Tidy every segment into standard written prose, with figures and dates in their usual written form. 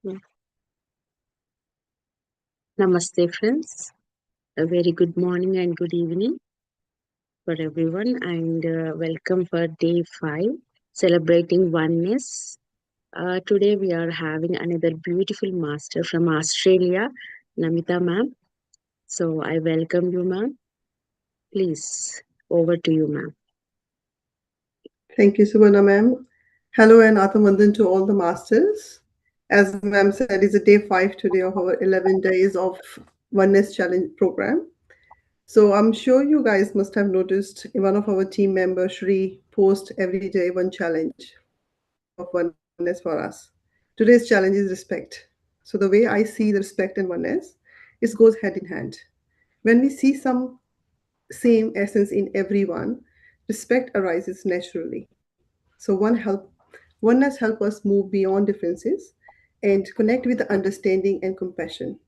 Yeah. Namaste, friends. A very good morning and good evening for everyone, and welcome for day 5, Celebrating Oneness. Today, we are having another beautiful master from Australia, Namita ma'am. So, I welcome you, ma'am. Please, over to you, ma'am. Thank you, Subhana ma'am. Hello and Atmandan to all the masters. As ma'am said, it's a day 5 today of our 11 days of Oneness Challenge program. So I'm sure you guys must have noticed one of our team members, Shri, post every day one challenge of oneness for us. Today's challenge is respect. So the way I see the respect and oneness, it goes hand in hand. When we see some same essence in everyone, respect arises naturally. So oneness help us move beyond differences and connect with the understanding and compassion.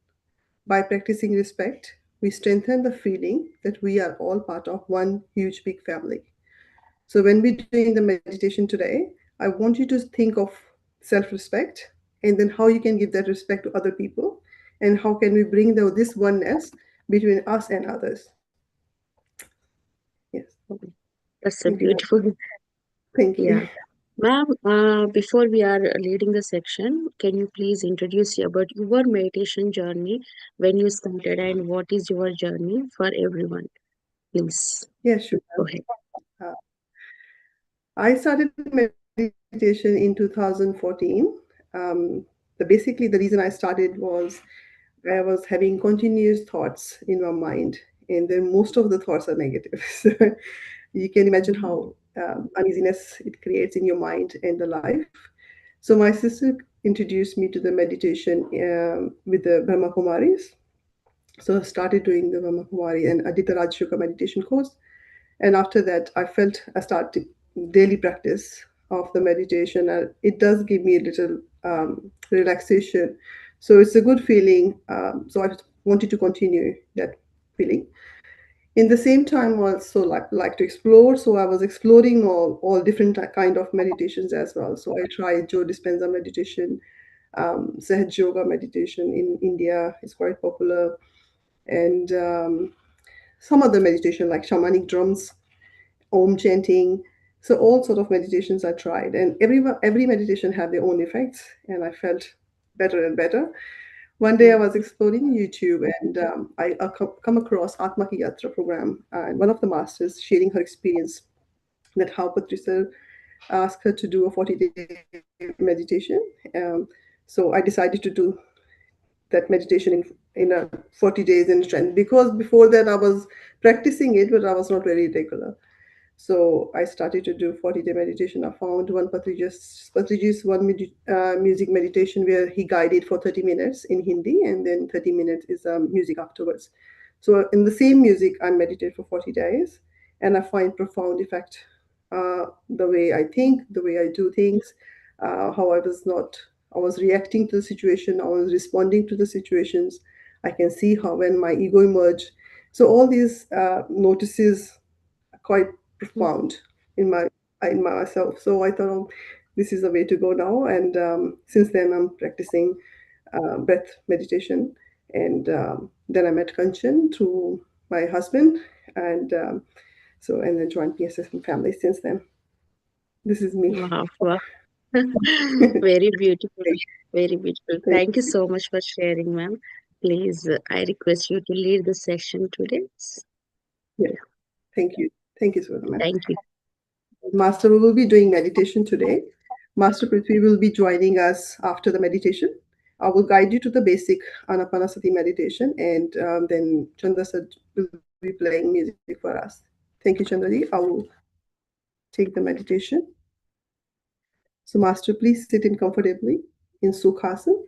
By practicing respect, we strengthen the feeling that we are all part of one huge big family. So when we're doing the meditation today, I want you to think of self-respect and then how you can give that respect to other people and how can we bring this oneness between us and others. Yes. That's If a you have, beautiful, thank you. yeah. Ma'am, before we are leading the section, can you please introduce about your meditation journey when you started and what is your journey for everyone? Please Yeah, sure. go ahead. Uh, I started meditation in 2014. Um, Basically, the reason I started was I was having continuous thoughts in my mind, and then most of the thoughts are negative. So you can imagine Mhm. how uneasiness it creates in your mind and the life. So my sister introduced me to the meditation with the Brahma Kumaris. So I started doing the Brahma Kumari and I did the Rajyoga meditation course. And after that, I started daily practice of the meditation. It does give me a little relaxation. So it's a good feeling. So I wanted to continue that feeling. In the same time, also like to explore. So I was exploring all different kind of meditations as well. So I tried Joe Dispenza meditation, Sahaj Yoga meditation in India is quite popular, and some other meditation like shamanic drums, om chanting. So all sort of meditations I tried, and every meditation had their own effects, and I felt better and better. One day I was exploring YouTube, and come across Atma Ki Yatra program, and one of the masters sharing her experience that how Patriji asked her to do a 40-day meditation. So I decided to do that meditation in a 40 days in strength, because before that I was practicing it, but I was not very regular. So I started to do 40-day meditation. I found one Patriji's music meditation where he guided for 30 minutes in Hindi and then 30 minutes is music afterwards. So in the same music, I meditate for 40 days and I find profound effect. The way I think, the way I do things, how I was reacting to the situation, I was responding to the situations. I can see how when my ego emerged. So all these notices quite profound in myself. So I thought, oh, this is the way to go now. And since then, I'm practicing breath meditation. And then I met Kanchan through my husband, and and then joined PSSM family since then. This is me. Wow, wow. Very beautiful, very beautiful. Thank Thank you so much for sharing, ma'am. Please, I request you to lead the session today. yeah, Yeah, thank you, Sudha. thank you. Master will be doing meditation today. Master Prithvi will be joining us after the meditation. I will guide you to the basic Anapanasati meditation, and then Chandra sir will be playing music for us. Thank you, Chandraji. I will take the meditation. So, Master, please sit in comfortably in Sukhasana.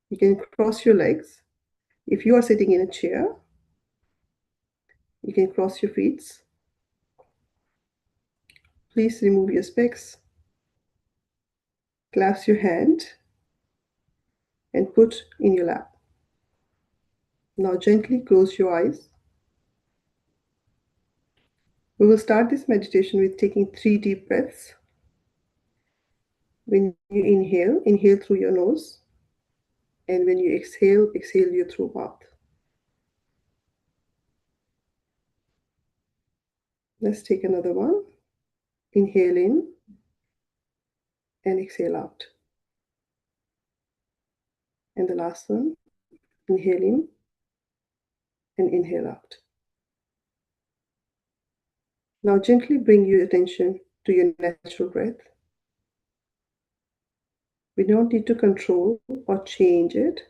You can cross your legs. If you are sitting in a chair, you can cross your feet. Please remove your specs, clasp your hand, and put in your lap. Now, gently close your eyes. We will start this meditation with taking 3 deep breaths. When you inhale, inhale through your nose. And when you exhale, exhale you through mouth. Let's take another one. Inhale in and exhale out. And the last one, inhale in and inhale out. Now gently bring your attention to your natural breath. We don't need to control or change it,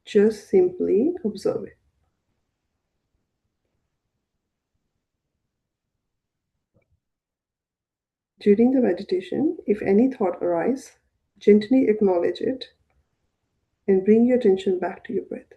just simply observe it. During the meditation, if any thought arises, gently acknowledge it and bring your attention back to your breath.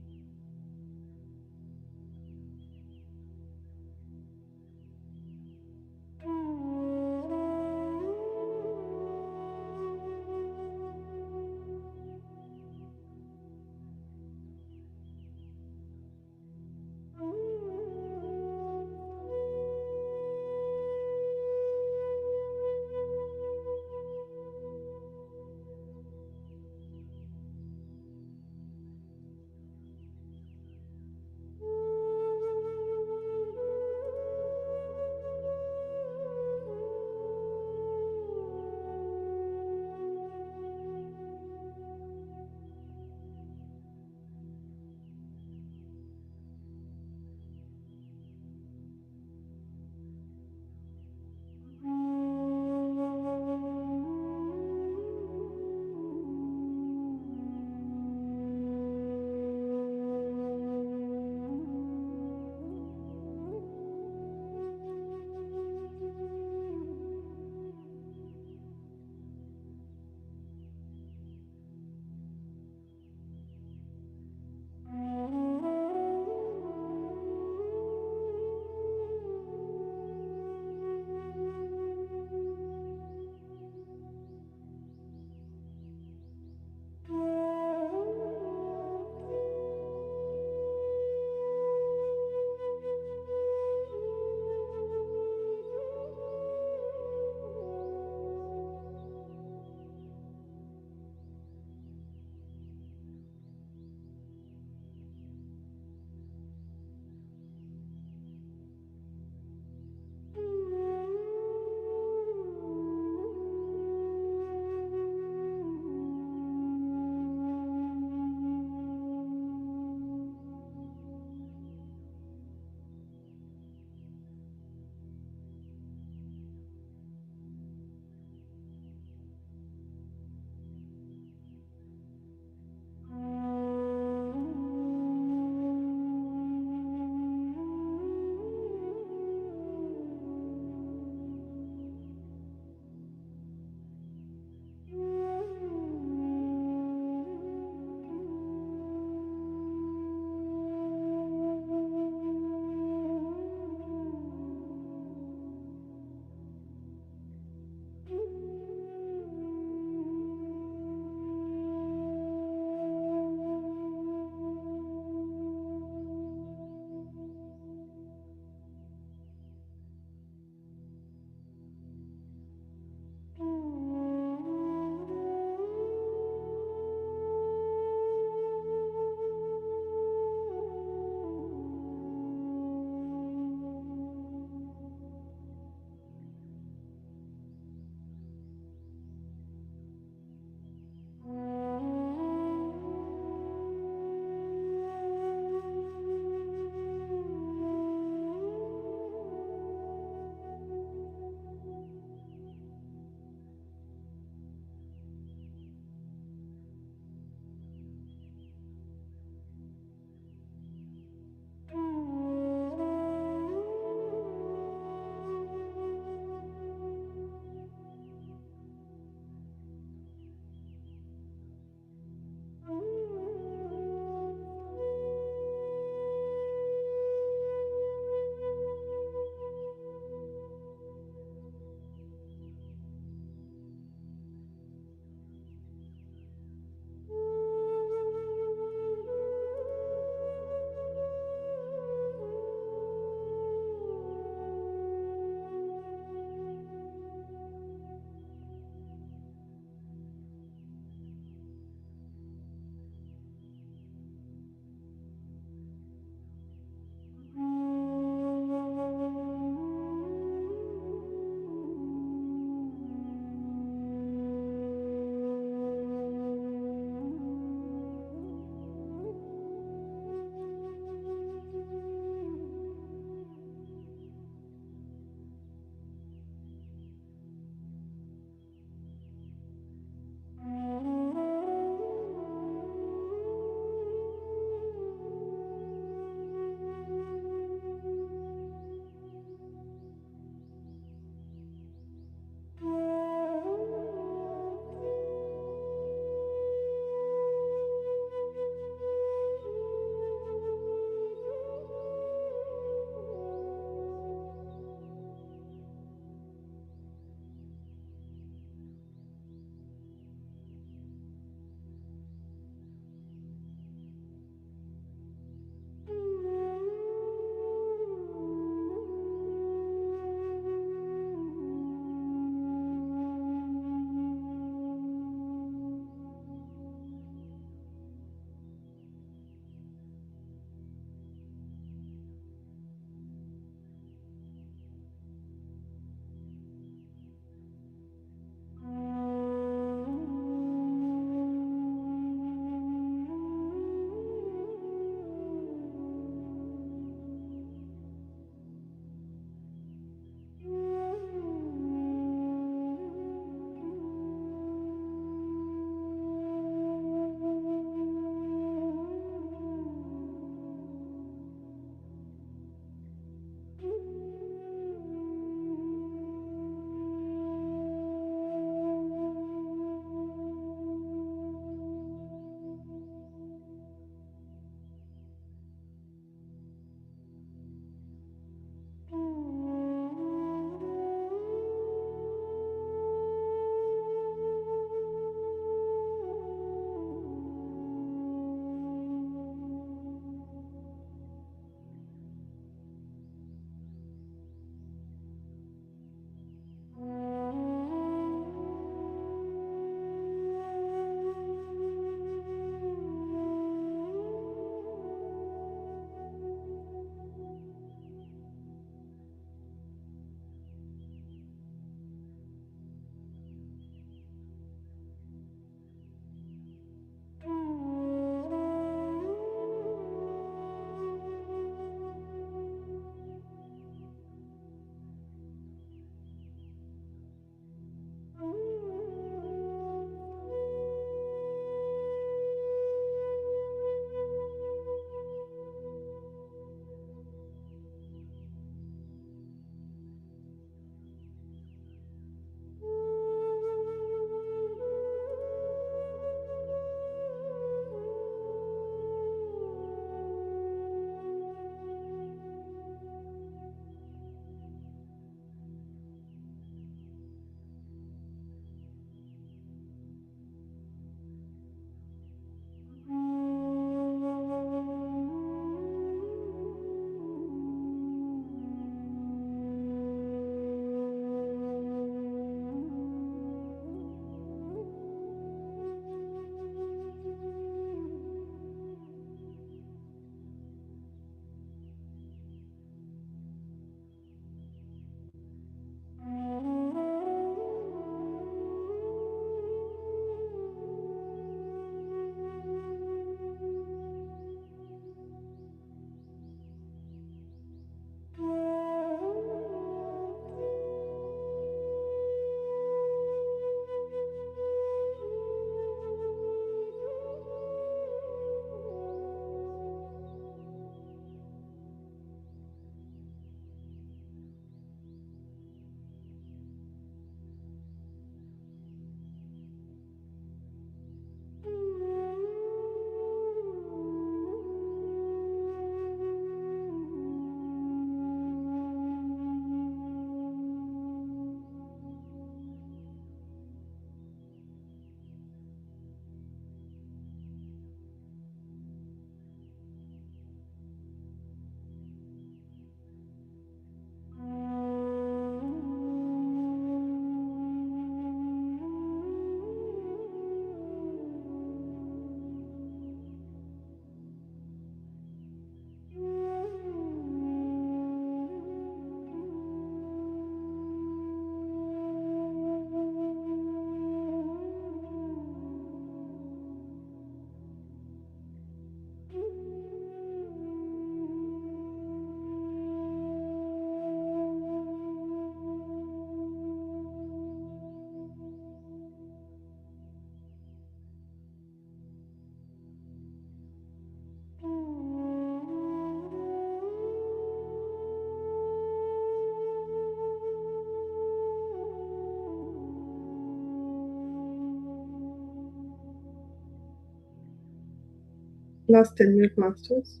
Last 10 minute masters.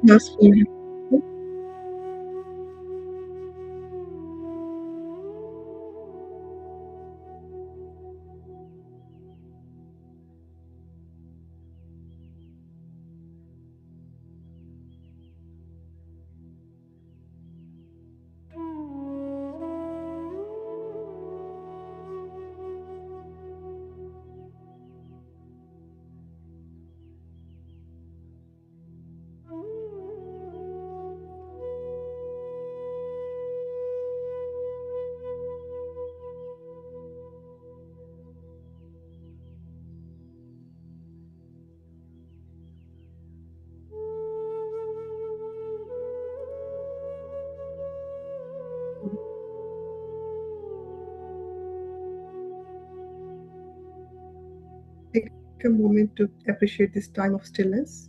Yes, we take a moment to appreciate this time of stillness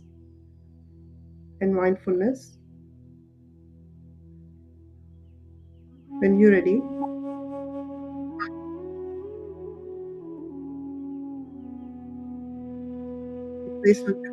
and mindfulness. When you're ready, place on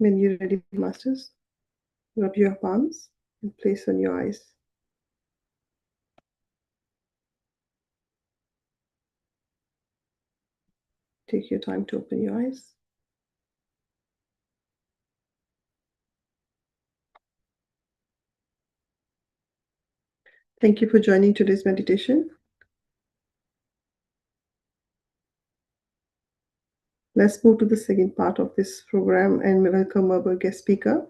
when you're ready, masters, rub your palms and place on your eyes. Take your time to open your eyes. Thank you for joining today's meditation. Let's move to the second part of this program and welcome our guest speaker.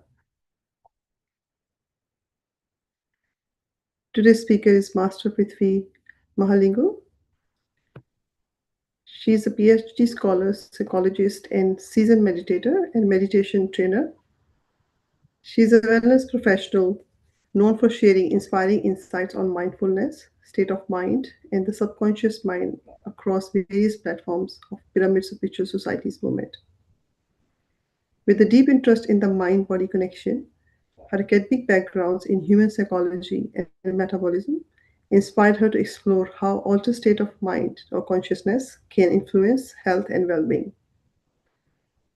Today's speaker is Master Pruthvi Mahalingu. She is a PhD scholar, psychologist, and seasoned meditator and meditation trainer. She is a wellness professional known for sharing inspiring insights on mindfulness, state of mind, and the subconscious mind across various platforms of Pyramid Spiritual Society's movement. With a deep interest in the mind body connection, her academic backgrounds in human psychology and metabolism inspired her to explore how altered state of mind or consciousness can influence health and well-being.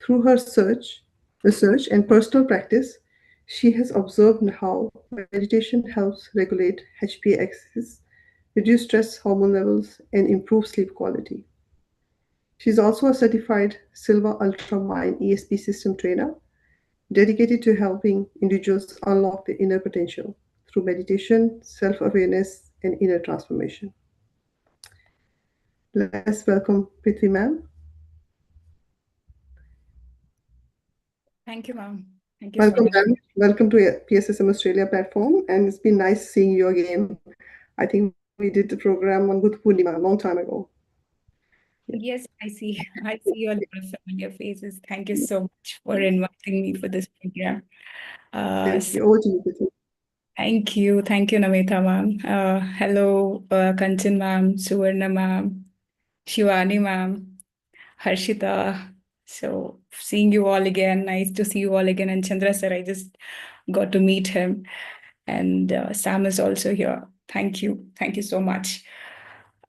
Through her research, and personal practice, she has observed how meditation helps regulate HPA axis, reduce stress hormone levels, and improve sleep quality. She is also a certified Silver Ultra Mind ESP system trainer dedicated to helping individuals unlock their inner potential through meditation, self awareness, and inner transformation. Let's welcome Prithvi ma'am. Thank you, ma'am. Thank you so Welcome, much. ma'am. Welcome to PSSM Australia platform, and it's been nice seeing you again. I think we did the program on Buddha Purnima a long time ago. Yeah, Yes, I see. I see a lot of familiar faces. Thank you so much for inviting me for this program. thank So you. Over to you, Prithvi. thank you. Thank you, Namita, ma'am. Hello, Kanchan, ma'am, Suvarna, ma'am, Shivani, ma'am, Harshita. So seeing you all again. Nice to see you all again. And Chandra, sir, I just got to meet him. And Sam is also here. Thank you. Thank you so much.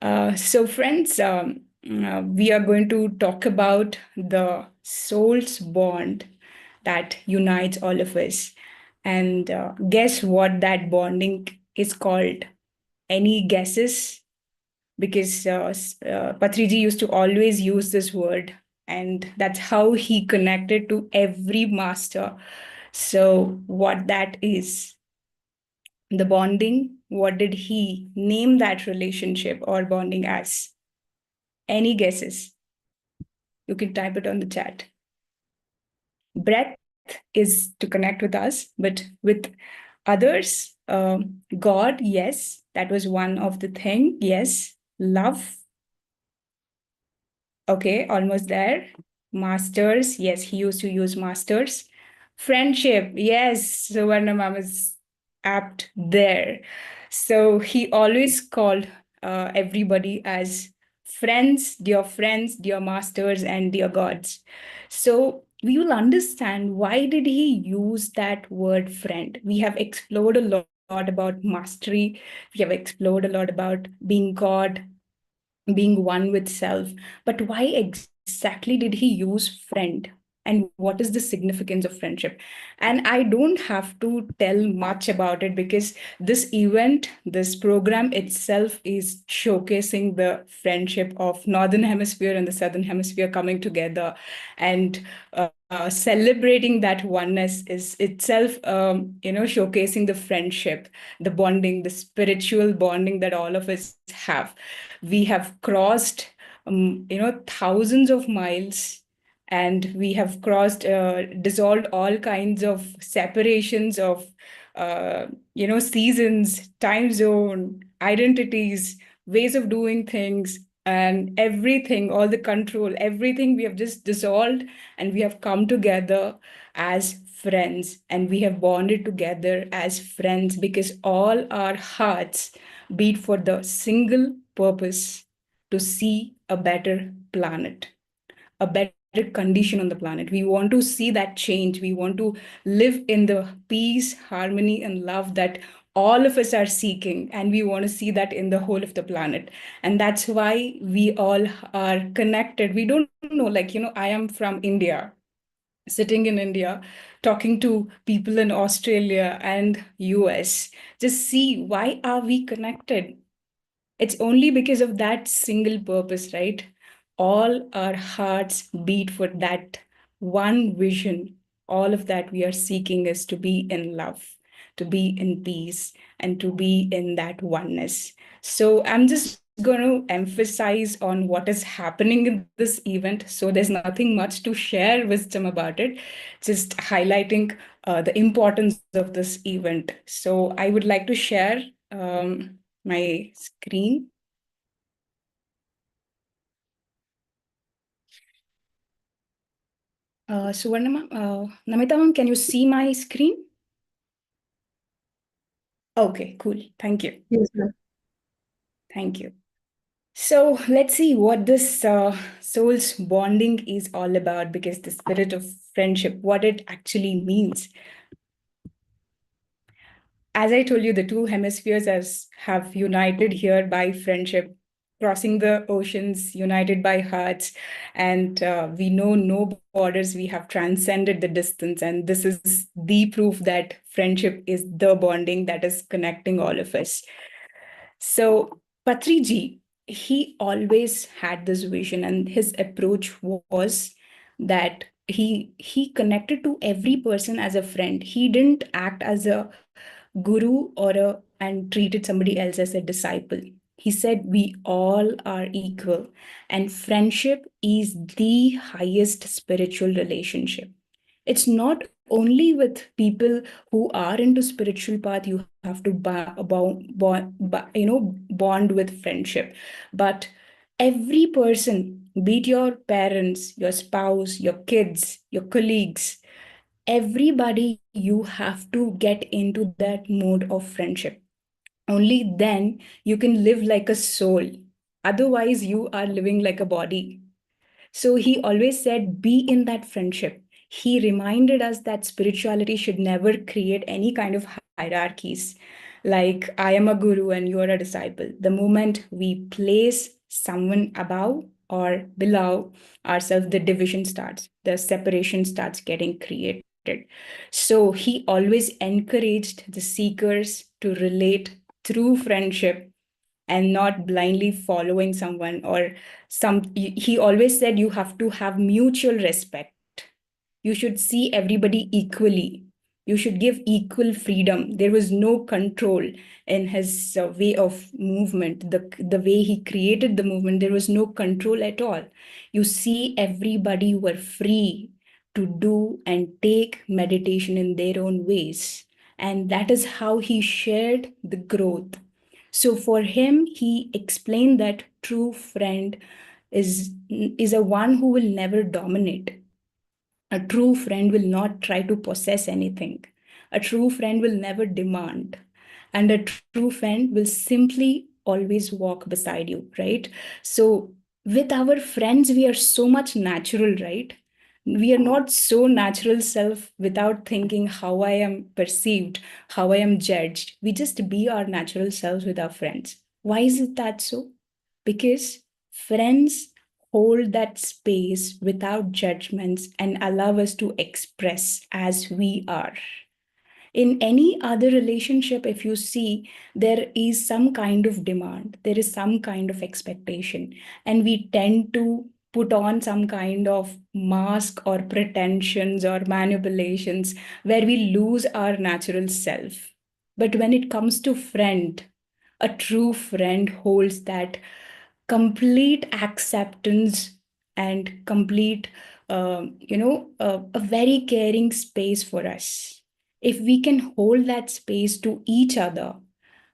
So, friends, we are going to talk about the soul's bond that unites all of us. And guess what that bonding is called? Any guesses? Because Patriji used to always use this word, and that's how he connected to every master. So, what that is? The bonding, what did he name that relationship or bonding as? Any guesses? You can type it on the chat. Breath is to connect with us, but with others, God, yes, that was one of the thing. Yes, love, Okay, almost there. Masters. Yes, he used to use masters. Friendship. Yes, Suvarna ma'am is apt there. So he always called everybody as friends, dear masters, and dear gods. So we will understand why did he use that word friend. We have explored a lot about mastery. We have explored a lot about being God, being one with self. But why exactly did he use friend? And what is the significance of friendship? And I don't have to tell much about it because this event, this program itself is showcasing the friendship of Northern Hemisphere and the Southern Hemisphere coming together and celebrating that oneness is itself, showcasing the friendship, the bonding, the spiritual bonding that all of us have. We have crossed thousands of miles, and we have crossed dissolved all kinds of separations of seasons, time zone, identities, ways of doing things, and everything, all the control, everything we have just dissolved, and we have come together as friends, and we have bonded together as friends because all our hearts beat for the single purpose to see a better planet, a better condition on the planet. We want to see that change. We want to live in the peace, harmony, and love that all of us are seeking. And we want to see that in the whole of the planet. And that's why we all are connected. We don't know, I am from India, sitting in India, talking to people in Australia and US. Just see, why are we connected? It's only because of that single purpose, right? All our hearts beat for that one vision. All of that we are seeking is to be in love, to be in peace, and to be in that oneness. So I'm just going to emphasize on what is happening in this event. So there's nothing much to share wisdom about it, just highlighting the importance of this event. So I would like to share my screen. Suvarna ma'am, Namita ma'am, can you see my screen? Okay, cool. Thank you. Yes, ma'am. Thank you. So let's see what this soul's bonding is all about, because the spirit of friendship, what it actually means. As I told you, the two hemispheres have united here by friendship, crossing the oceans, united by hearts. And we know no borders, we have transcended the distance. And this is the proof that friendship is the bonding that is connecting all of us. So, Patriji, he always had this vision, and his approach was that he connected to every person as a friend. He didn't act as a guru and treated somebody else as a disciple. He said we all are equal, and friendship is the highest spiritual relationship. It's not only with people who are into spiritual path you have to bond with friendship, but every person, be it your parents, your spouse, your kids, your colleagues, everybody, you have to get into that mode of friendship. Only then you can live like a soul. Otherwise you are living like a body. So he always said, be in that friendship. He reminded us that spirituality should never create any kind of hierarchies, like I am a guru and you are a disciple. The moment we place someone above or below ourselves, the division starts, the separation starts getting created. So he always encouraged the seekers to relate through friendship and not blindly following someone or some. He always said you have to have mutual respect. You should see everybody equally. You should give equal freedom. There was no control in his way of movement, the way he created the movement. There was no control at all. You see, everybody were free to do and take meditation in their own ways. And that is how he shared the growth. So for him, he explained that true friend is a one who will never dominate. A true friend will not try to possess anything. A true friend will never demand. And a true friend will simply always walk beside you, right? So, with our friends, we are so much natural, right? We are not so natural self without thinking how I am perceived, how I am judged. We just be our natural selves with our friends. Why is it that so? Because friends hold that space without judgments and allow us to express as we are. In any other relationship, if you see, there is some kind of demand, there is some kind of expectation, and we tend to put on some kind of mask or pretensions or manipulations where we lose our natural self. But when it comes to friend, a true friend holds that complete acceptance and complete, a very caring space for us. If we can hold that space to each other,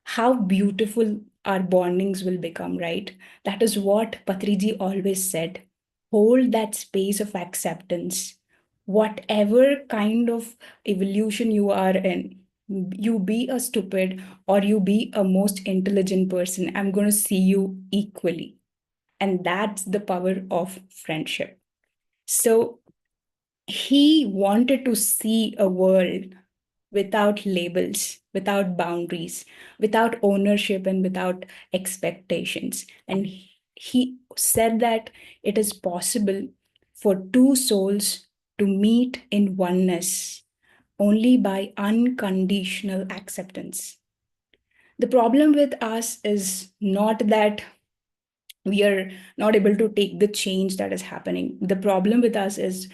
how beautiful our bondings will become, right? That is what Patriji always said. Hold that space of acceptance. Whatever kind of evolution you are in, you be a stupid or you be a most intelligent person, I'm going to see you equally. And that's the power of friendship. So he wanted to see a world without labels, without boundaries, without ownership, and without expectations. And he said that it is possible for two souls to meet in oneness only by unconditional acceptance. The problem with us is not that we are not able to take the change that is happening. The problem with us is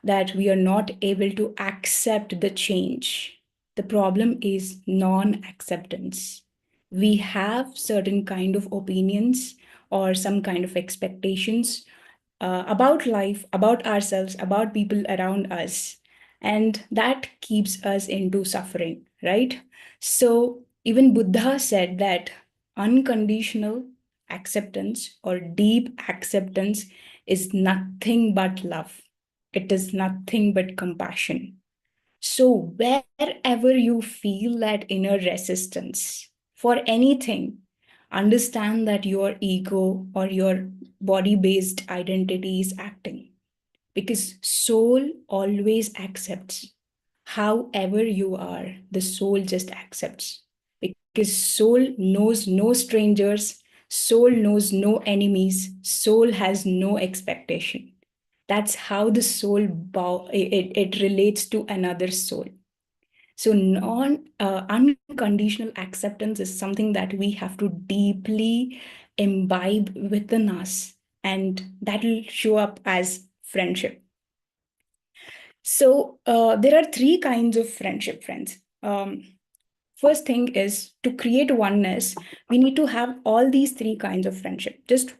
that we are not able to accept the change. The problem is non-acceptance. We have certain kind of opinions or some kind of expectations about life, about ourselves, about people around us. And that keeps us into suffering, right? So even Buddha said that unconditional acceptance or deep acceptance is nothing but love. It is nothing but compassion. So, wherever you feel that inner resistance for anything, understand that your ego or your body based identity is acting, because soul always accepts. However you are, the soul just accepts, because soul knows no strangers, soul knows no enemies, soul has no expectation. That's how the soul it relates to another soul. So non unconditional acceptance is something that we have to deeply imbibe within us, and that will show up as friendship. So there are three kinds of friendship, friends. First thing is, to create oneness, we need to have all these three kinds of friendship. Just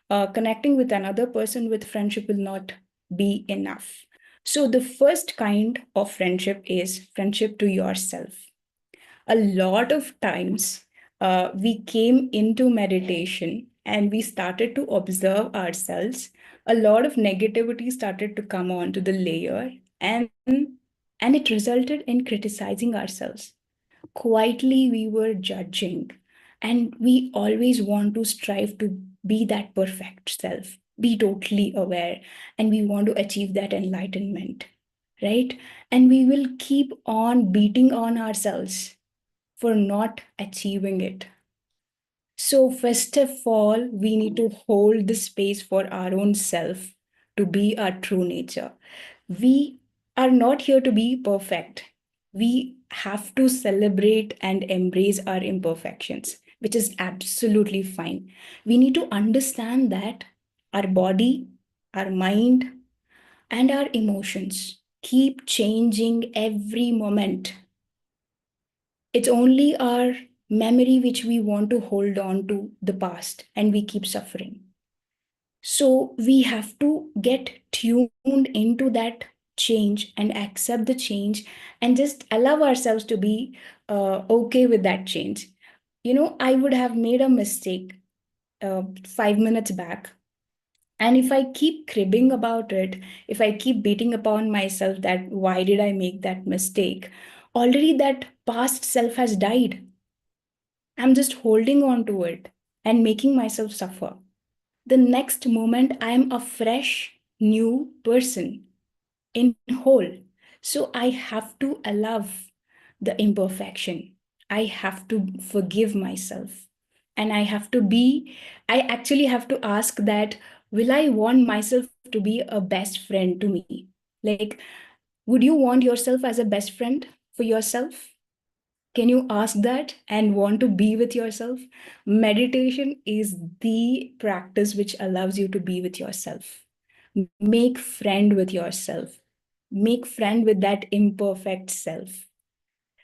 connecting with another person with friendship will not be enough. So the first kind of friendship is friendship to yourself. A lot of times we came into meditation and we started to observe ourselves. A lot of negativity started to come onto the layer, and it resulted in criticizing ourselves. Quietly we were judging, and we always want to strive to be that perfect self, be totally aware, and we want to achieve that enlightenment, right? And we will keep on beating on ourselves for not achieving it. So, first of all, we need to hold the space for our own self to be our true nature. We are not here to be perfect. We have to celebrate and embrace our imperfections, which is absolutely fine. We need to understand that our body, our mind, and our emotions keep changing every moment. It's only our memory which we want to hold on to the past, and we keep suffering. So we have to get tuned into that change and accept the change and just allow ourselves to be okay with that change. I would have made a mistake 5 minutes back. And if I keep cribbing about it, if I keep beating upon myself that why did I make that mistake, already that past self has died. I'm just holding on to it and making myself suffer. The next moment, I am a fresh, new person in whole. So I have to allow the imperfection. I have to forgive myself. And I actually have to ask that, will I want myself to be a best friend to me? Like, would you want yourself as a best friend for yourself? Can you ask that and want to be with yourself? Meditation is the practice which allows you to be with yourself. Make friend with yourself. Make friend with that imperfect self.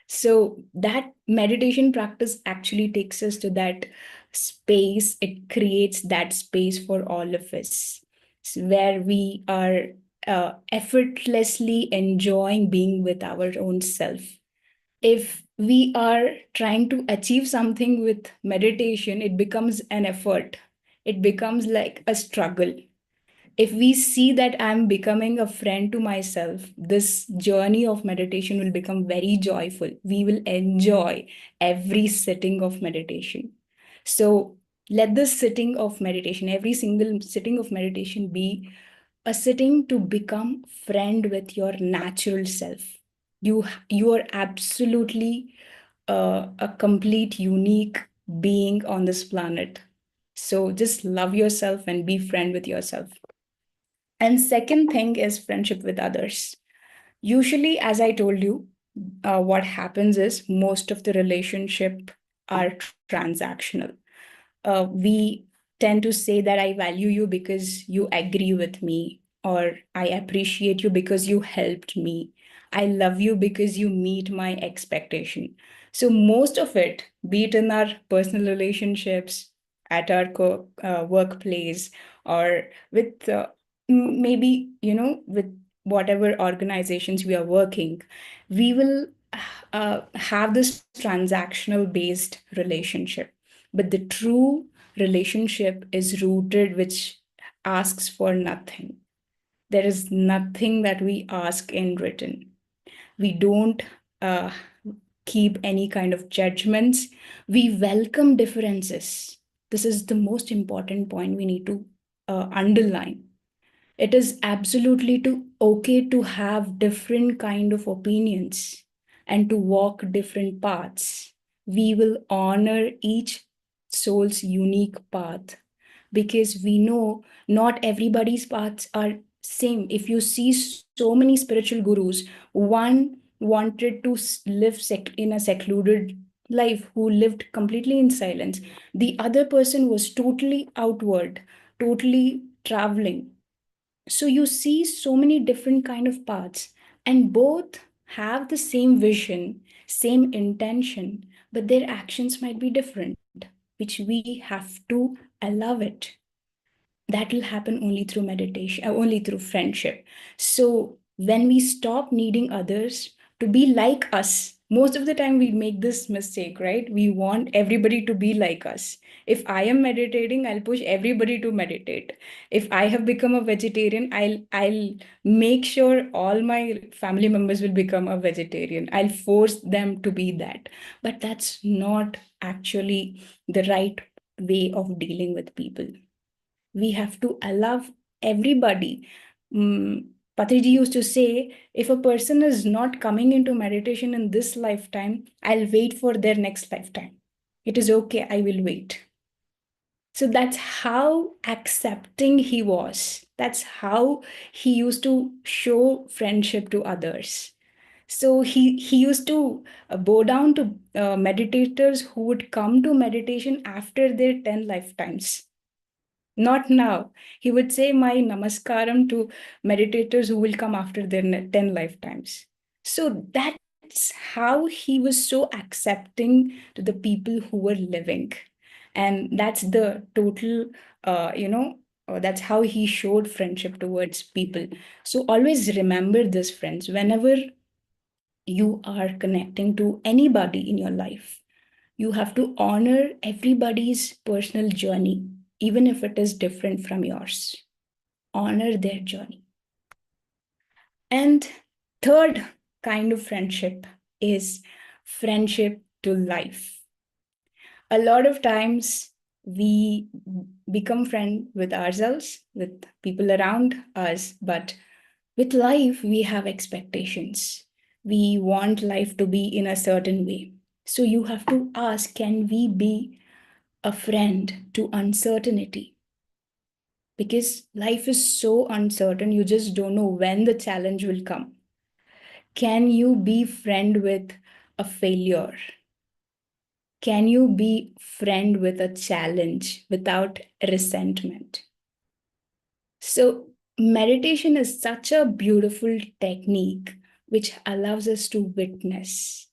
So that meditation practice actually takes us to that space. It creates that space for all of us where we are effortlessly enjoying being with our own self. If we are trying to achieve something with meditation, it becomes an effort. It becomes like a struggle. If we see that I'm becoming a friend to myself, this journey of meditation will become very joyful. We will enjoy every sitting of meditation. So let this sitting of meditation, every single sitting of meditation, be a sitting to become friend with your natural self. You are absolutely a complete unique being on this planet. So just love yourself and be friend with yourself. And second thing is friendship with others. Usually, as I told you, what happens is most of the relationship are transactional. We tend to say that I value you because you agree with me, or I appreciate you because you helped me. I love you because you meet my expectation. So most of it, be it in our personal relationships, at our workplace, or with maybe, with whatever organizations we are working, we will have this transactional based relationship. But the true relationship is rooted, which asks for nothing. There is nothing that we ask in return. We don't uh, keep any kind of judgments. We welcome differences. This is the most important point we need to underline. It is absolutely okay to have different kind of opinions and to walk different paths. We will honor each soul's unique path, because we know not everybody's paths are same. If you see so many spiritual gurus, one wanted to live in a secluded life, who lived completely in silence. The other person was totally outward, totally traveling. So you see so many different kind of paths, and both have the same vision, same intention, but their actions might be different, which we have to allow it. That will happen only through meditation, only through friendship. So when we stop needing others to be like us, most of the time we make this mistake, right? We want everybody to be like us. If I am meditating, I'll push everybody to meditate. If I have become a vegetarian, I'll make sure all my family members will become a vegetarian. I'll force them to be that. But that's not actually the right way of dealing with people. We have to allow everybody. Patriji used to say, if a person is not coming into meditation in this lifetime, I'll wait for their next lifetime. It is okay, I will wait. So that's how accepting he was. That's how he used to show friendship to others. So he used to bow down to meditators who would come to meditation after their 10 lifetimes. Not now. He would say my namaskaram to meditators who will come after their 10 lifetimes. So that's how he was so accepting to the people who were living. And that's the total, that's how he showed friendship towards people. So always remember this, friends, whenever you are connecting to anybody in your life, you have to honor everybody's personal journey, even if it is different from yours. honor their journey. And third kind of friendship is friendship to life. A lot of times we become friend with ourselves, with people around us, but with life we have expectations. We want life to be in a certain way. So you have to ask, can we be a friend to uncertainty? Because life is so uncertain, you just don't know when the challenge will come. Can you be friend with a failure? Can you be friend with a challenge without resentment? So meditation is such a beautiful technique which allows us to witness,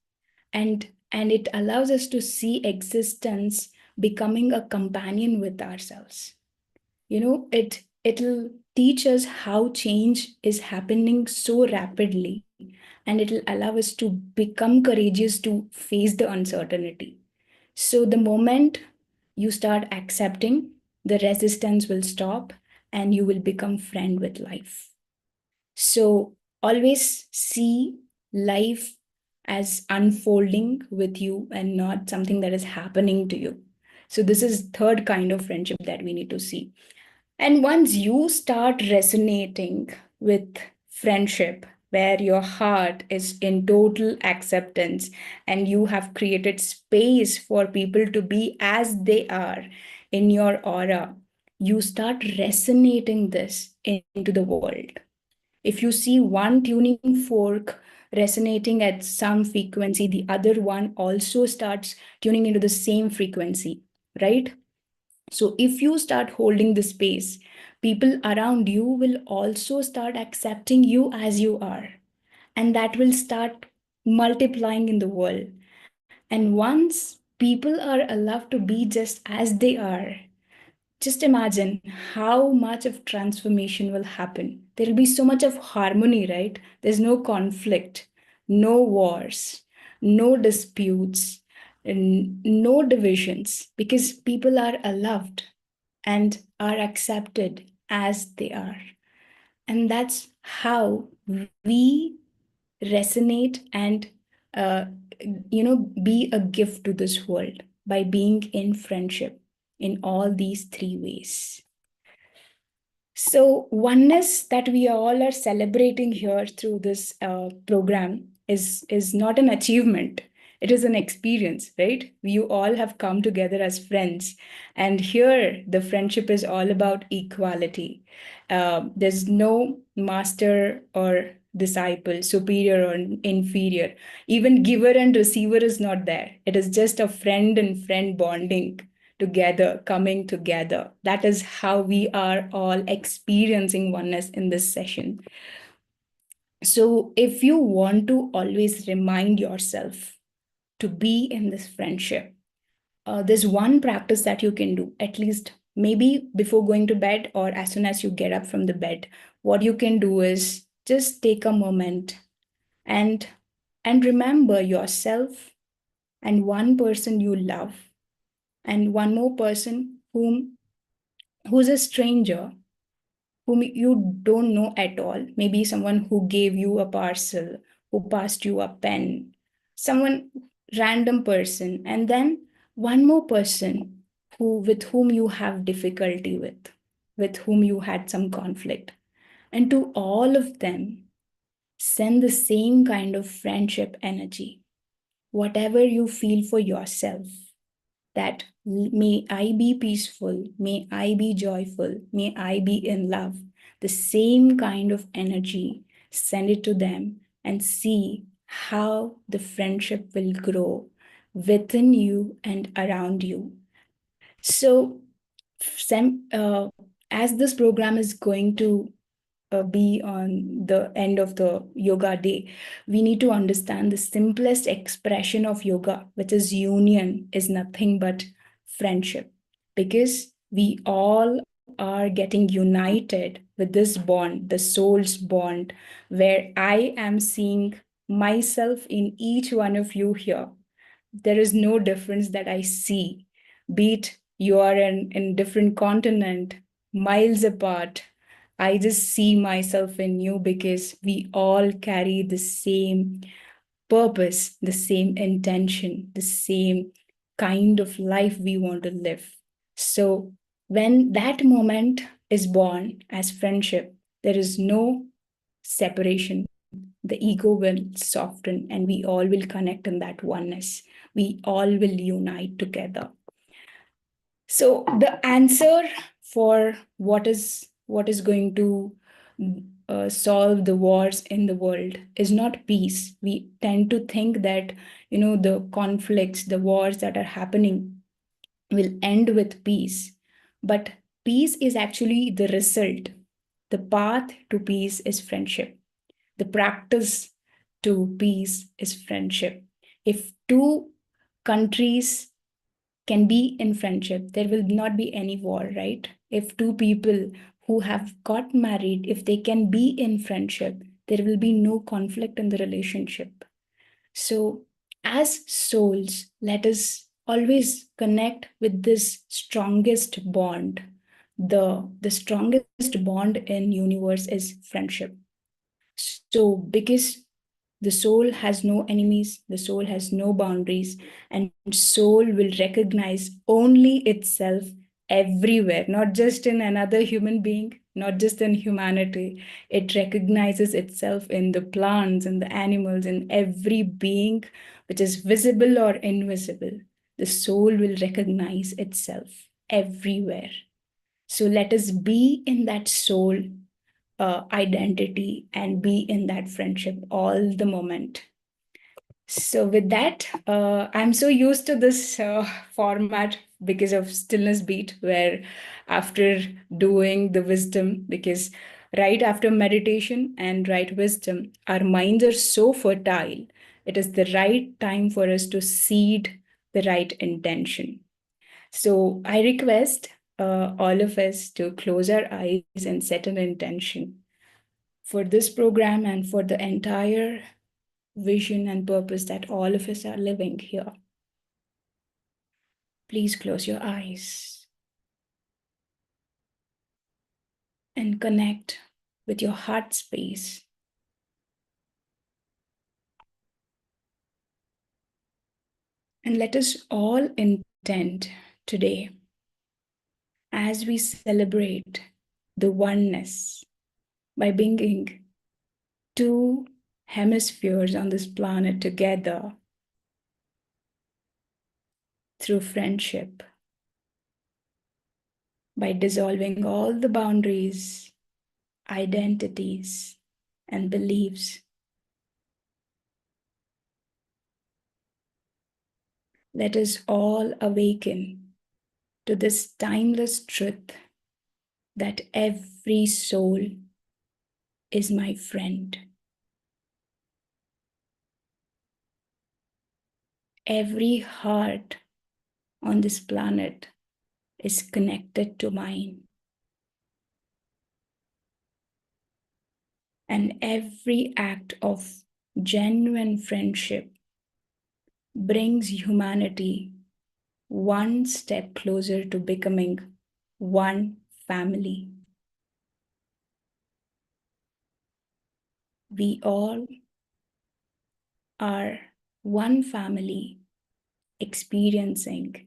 and it allows us to see existence becoming a companion with ourselves. It'll teach us how change is happening so rapidly, and it'll allow us to become courageous to face the uncertainty. So the moment you start accepting, the resistance will stop and you will become friend with life. So always see life as unfolding with you and not something that is happening to you. So this is third kind of friendship that we need to see. And once you start resonating with friendship, where your heart is in total acceptance and you have created space for people to be as they are in your aura, you start resonating this into the world. If you see one tuning fork resonating at some frequency, the other one also starts tuning into the same frequency, right? So if you start holding the space, people around you will also start accepting you as you are. And that will start multiplying in the world. And once people are allowed to be just as they are, just imagine how much of transformation will happen. There will be so much of harmony, right? There's no conflict, no wars, no disputes, and no divisions, because people are loved and are accepted as they are. And that's how we resonate and uh, be a gift to this world, by being in friendship in all these three ways. So oneness that we all are celebrating here through this program is not an achievement. It is an experience, right? You all have come together as friends, and here the friendship is all about equality. There's no master or disciple, superior or inferior. Even giver and receiver is not there. It is just a friend and friend bonding together, coming together. That is how we are all experiencing oneness in this session. So, if you want to always remind yourself to be in this friendship, there's one practice that you can do, at least maybe before going to bed or as soon as you get up from the bed. What you can do is just take a moment and remember yourself and one person you love and one more person who's a stranger, whom you don't know at all. Maybe someone who gave you a parcel, who passed you a pen, someone random person, and then one more person who with whom you have difficulty with whom you had some conflict. And to all of them, send the same kind of friendship energy. Whatever you feel for yourself, that may I be peaceful, may I be joyful, may I be in love. The same kind of energy, send it to them and see how the friendship will grow within you and around you. So, as this program is going to be on the end of the yoga day, we need to understand the simplest expression of yoga, which is union, is nothing but friendship. Because we all are getting united with this bond, the soul's bond, where I am seeing myself in each one of you here. There is no difference that I see, be it you are in different continent, miles apart, I just see myself in you because we all carry the same purpose, the same intention, the same kind of life we want to live. So, when that moment is born as friendship, there is no separation. The ego will soften and we all will connect in that oneness. We all will unite together. So the answer for what is going to solve the wars in the world is not peace. We tend to think that the conflicts, the wars that are happening will end with peace, but peace is actually the result. The path to peace is friendship. The practice to peace is friendship. If two countries can be in friendship, there will not be any war, right? If two people who have got married, if they can be in friendship, there will be no conflict in the relationship. So, as souls, let us always connect with this strongest bond. The strongest bond in universe is friendship. So, because the soul has no enemies, the soul has no boundaries, and soul will recognize only itself everywhere, not just in another human being, not just in humanity. It recognizes itself in the plants and the animals, in every being which is visible or invisible. The soul will recognize itself everywhere. So let us be in that soul identity and be in that friendship all the moment. So with that, I'm so used to this format because of stillness beat, where after doing the wisdom, because right after meditation and right wisdom, our minds are so fertile. It is the right time for us to seed the right intention. So I request all of us to close our eyes and set an intention for this program and for the entire vision and purpose that all of us are living here. Please close your eyes and connect with your heart space. And let us all intend today, as we celebrate the oneness by bringing two hemispheres on this planet together through friendship, by dissolving all the boundaries, identities, and beliefs. Let us all awaken to this timeless truth that every soul is my friend. Every heart on this planet is connected to mine. And every act of genuine friendship brings humanity one step closer to becoming one family. We all are one family experiencing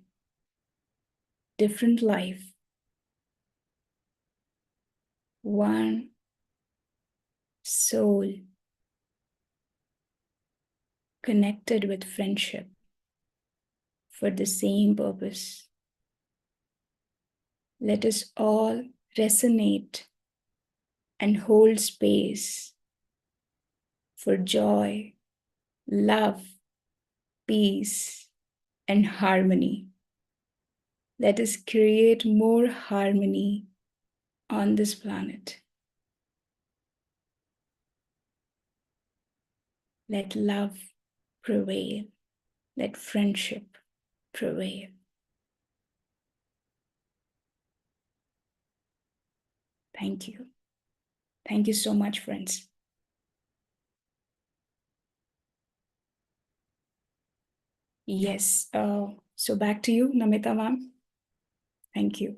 different life, one soul connected with friendship for the same purpose. Let us all resonate and hold space for joy, love, peace, and harmony. Let us create more harmony on this planet. Let love prevail. Let friendship prevail. Thank you. Thank you so much, friends. Yes. So back to you, Namita ma'am. Thank you.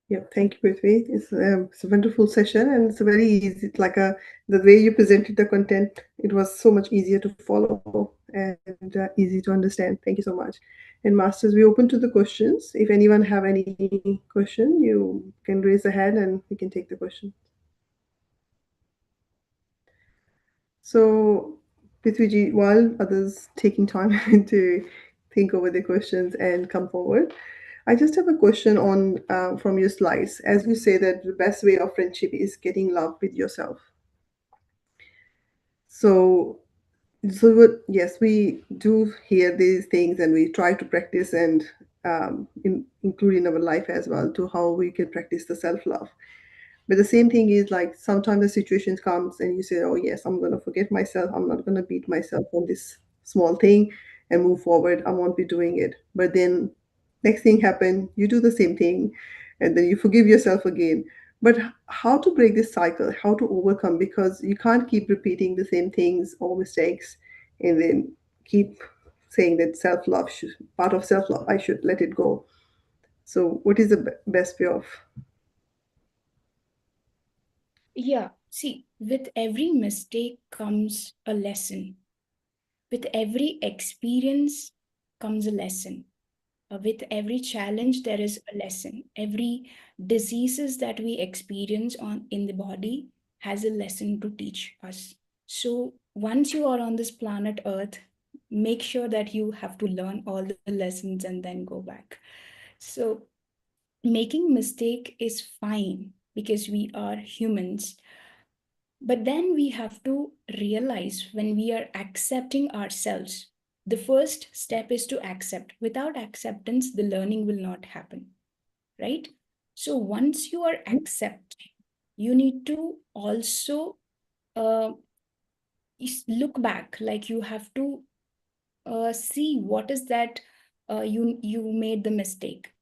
Yeah, thank you, Prithvi. It's a wonderful session, and it's a very easy. It's like the way you presented the content. It was so much easier to follow and easy to understand. Thank you so much. And masters, we open to the questions. If anyone have any question, you can raise a hand and we can take the question. So, Prithviji, while others taking time to think over their questions and come forward, I just have a question on from your slides. As you say that the best way of friendship is getting love with yourself. So, yes, we do hear these things and we try to practice and include in our life as well to how we can practice the self love. But the same thing is like sometimes the situation comes and you say, "Oh yes, I'm gonna forget myself. I'm not gonna beat myself on this small thing and move forward. I won't be doing it." But then next thing happen, you do the same thing, and then you forgive yourself again. But how to break this cycle? How to overcome? Because you can't keep repeating the same things or mistakes, and then keep saying that self love should part of self love. I should let it go. So, what is the best way of? Yeah, see, with every mistake comes a lesson. With every experience comes a lesson. With every challenge, there is a lesson. Every diseases that we experience on in the body has a lesson to teach us. So once you are on this planet Earth, make sure that you have to learn all the lessons and then go back. So making mistake is fine because we are humans, but then we have to realize when we are accepting ourselves, the first step is to accept. Without acceptance, the learning will not happen, right? So once you are accepting, you need to also uh, look back. Like you have to see what is that you made the mistake,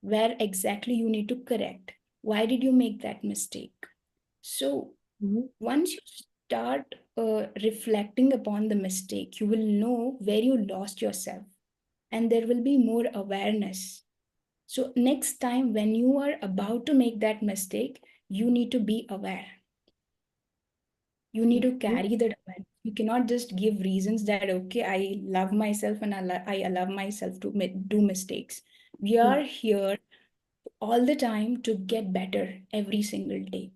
where exactly you need to correct. Why did you make that mistake? So Mhm. once you start reflecting upon the mistake, you will know where you lost yourself and there will be more awareness. So, next time when you are about to make that mistake, you need to be aware. You need to Mhm. carry that awareness. You cannot just give reasons that, okay, I love myself and I allow myself to do mistakes. We Mm. are here all the time to get better every single day.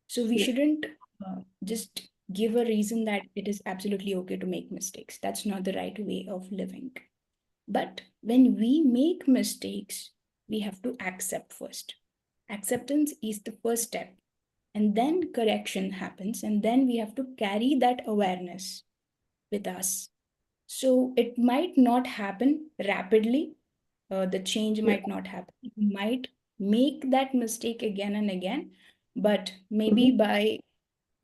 So we Yeah. shouldn't just give a reason that it is absolutely okay to make mistakes. That's not the right way of living. But when we make mistakes, we have to accept first. Acceptance is the first step. And then correction happens. And then we have to carry that awareness with us. So it might not happen rapidly. The change Yeah. might not happen. You might make that mistake again and again. But maybe Mhm. by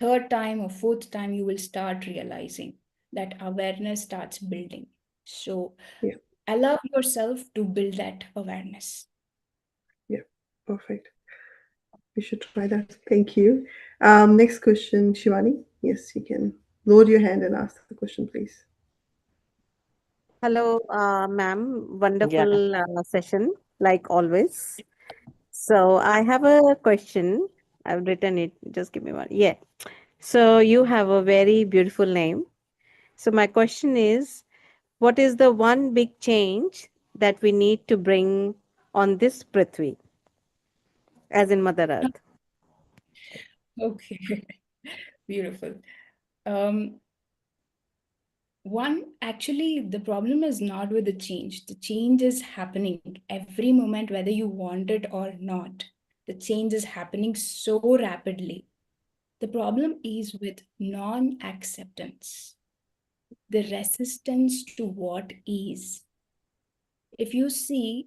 third time or fourth time, you will start realizing that awareness starts building. So Yeah. allow yourself to build that awareness. Yeah. Perfect. We should try that. Thank you. Next question, Shivani. Yes, you can lower your hand and ask the question, please. Hello, ma'am. Yeah. Wonderful session, like always. So, I have a question. I've written it. Just give me one. Yeah. So, you have a very beautiful name. So, my question is, what is the one big change that we need to bring on this Prithvi, as in Mother Earth? Okay, beautiful. Um, One, actually, the problem is not with the change. The change is happening every moment, whether you want it or not. The change is happening so rapidly. The problem is with non acceptance, the resistance to what is. If you see,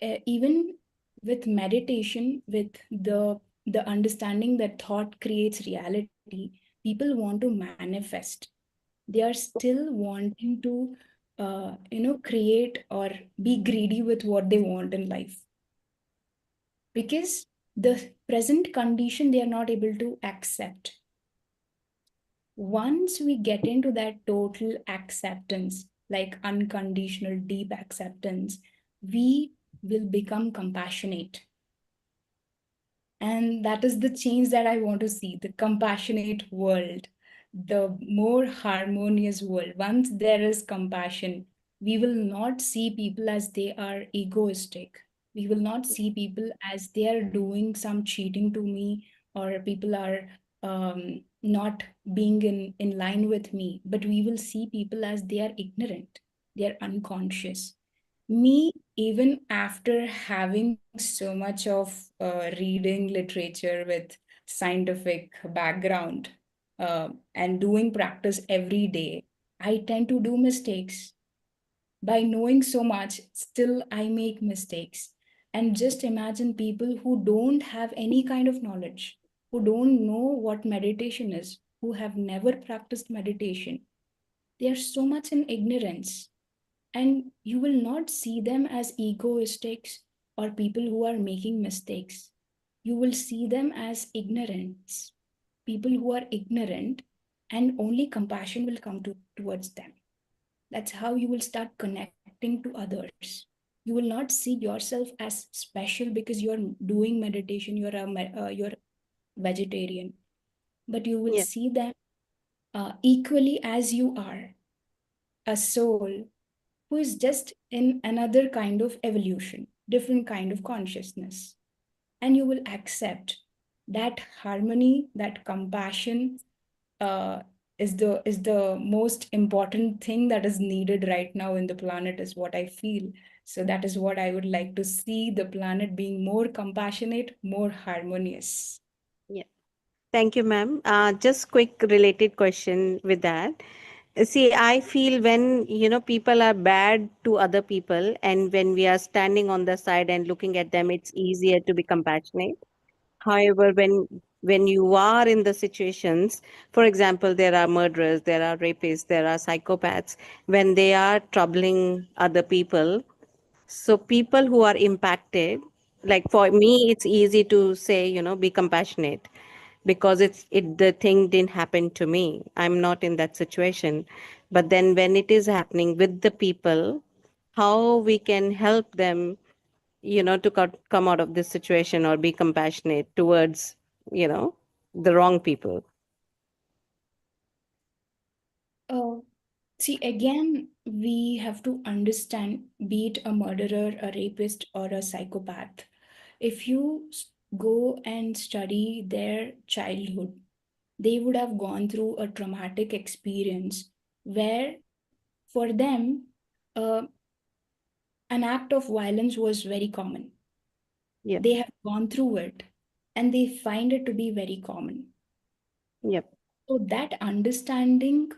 even with meditation, with the understanding that thought creates reality, people want to manifest. They are still wanting to create or be greedy with what they want in life, because the present condition they are not able to accept. Once we get into that total acceptance, like unconditional deep acceptance, we will become compassionate. And that is the change that I want to see, the compassionate world, the more harmonious world. Once there is compassion, we will not see people as they are egoistic. We will not see people as they are doing some cheating to me, or people are not being in line with me, but we will see people as they are ignorant, they are unconscious. Me, even after having so much of reading literature with scientific background, and doing practice every day, I tend to do mistakes. By knowing so much, still I make mistakes. And just imagine people who don't have any kind of knowledge, who don't know what meditation is, who have never practiced meditation. They are so much in ignorance, and you will not see them as egoistics or people who are making mistakes. You will see them as ignorance, people who are ignorant, and only compassion will come towards them. That's how you will start connecting to others. You will not see yourself as special because you're doing meditation, you're vegetarian, but you will Yeah. see them equally as you are, a soul who is just in another kind of evolution, different kind of consciousness. And you will accept that harmony, that compassion, uh, is the most important thing that is needed right now in the planet, is what I feel. So that is what I would like to see, the planet being more compassionate, more harmonious. Yeah. Thank you, ma'am. Just quick related question with that. See, I feel when, people are bad to other people, and when we are standing on the side and looking at them, it's easier to be compassionate. However, when you are in the situations, for example, there are murderers, there are rapists, there are psychopaths, when they are troubling other people, so people who are impacted, like for me, it's easy to say, be compassionate, because the thing didn't happen to me. I'm not in that situation. But then when it is happening with the people, how we can help them, to come out of this situation or be compassionate towards, you know, the wrong people. uh, See, again, we have to understand, be it a murderer, a rapist, or a psychopath. If you go and study their childhood, they would have gone through a traumatic experience where, for them, uh, an act of violence was very common. Yep. They have gone through it and they find it to be very common. Yep. So, that understanding,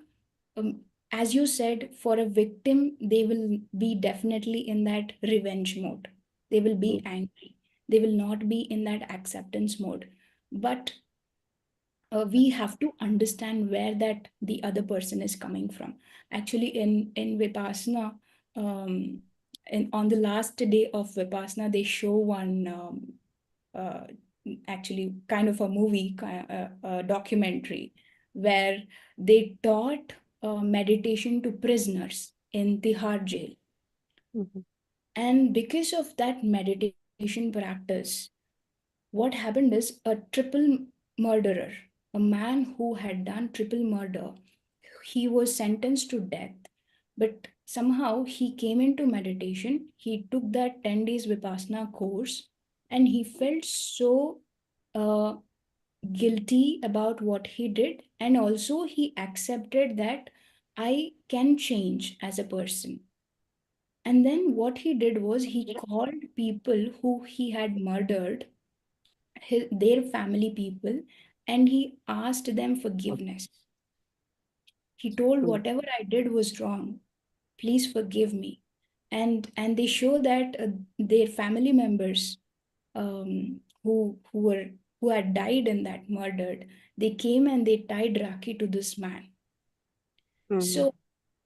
as you said, for a victim, they will be definitely in that revenge mode. They will be Mm. angry. They will not be in that acceptance mode. But we have to understand where that the other person is coming from. Actually, in Vipassana, um, on the last day of Vipassana, they show one, uh, actually kind of a movie, a documentary, where they taught meditation to prisoners in Tihar jail. Mhm. And because of that meditation practice, what happened is a triple murderer, a man who had done triple murder, he was sentenced to death. But somehow he came into meditation, he took that 10 days Vipassana course, and he felt so uh, guilty about what he did. And also, he accepted that I can change as a person. And then what he did was he called people who he had murdered, their family people, and he asked them forgiveness. He told, Mm. whatever I did was wrong, please forgive me. And they show that their family members, who had died in that murdered, they came and they tied Rakhi to this man. Mhm. So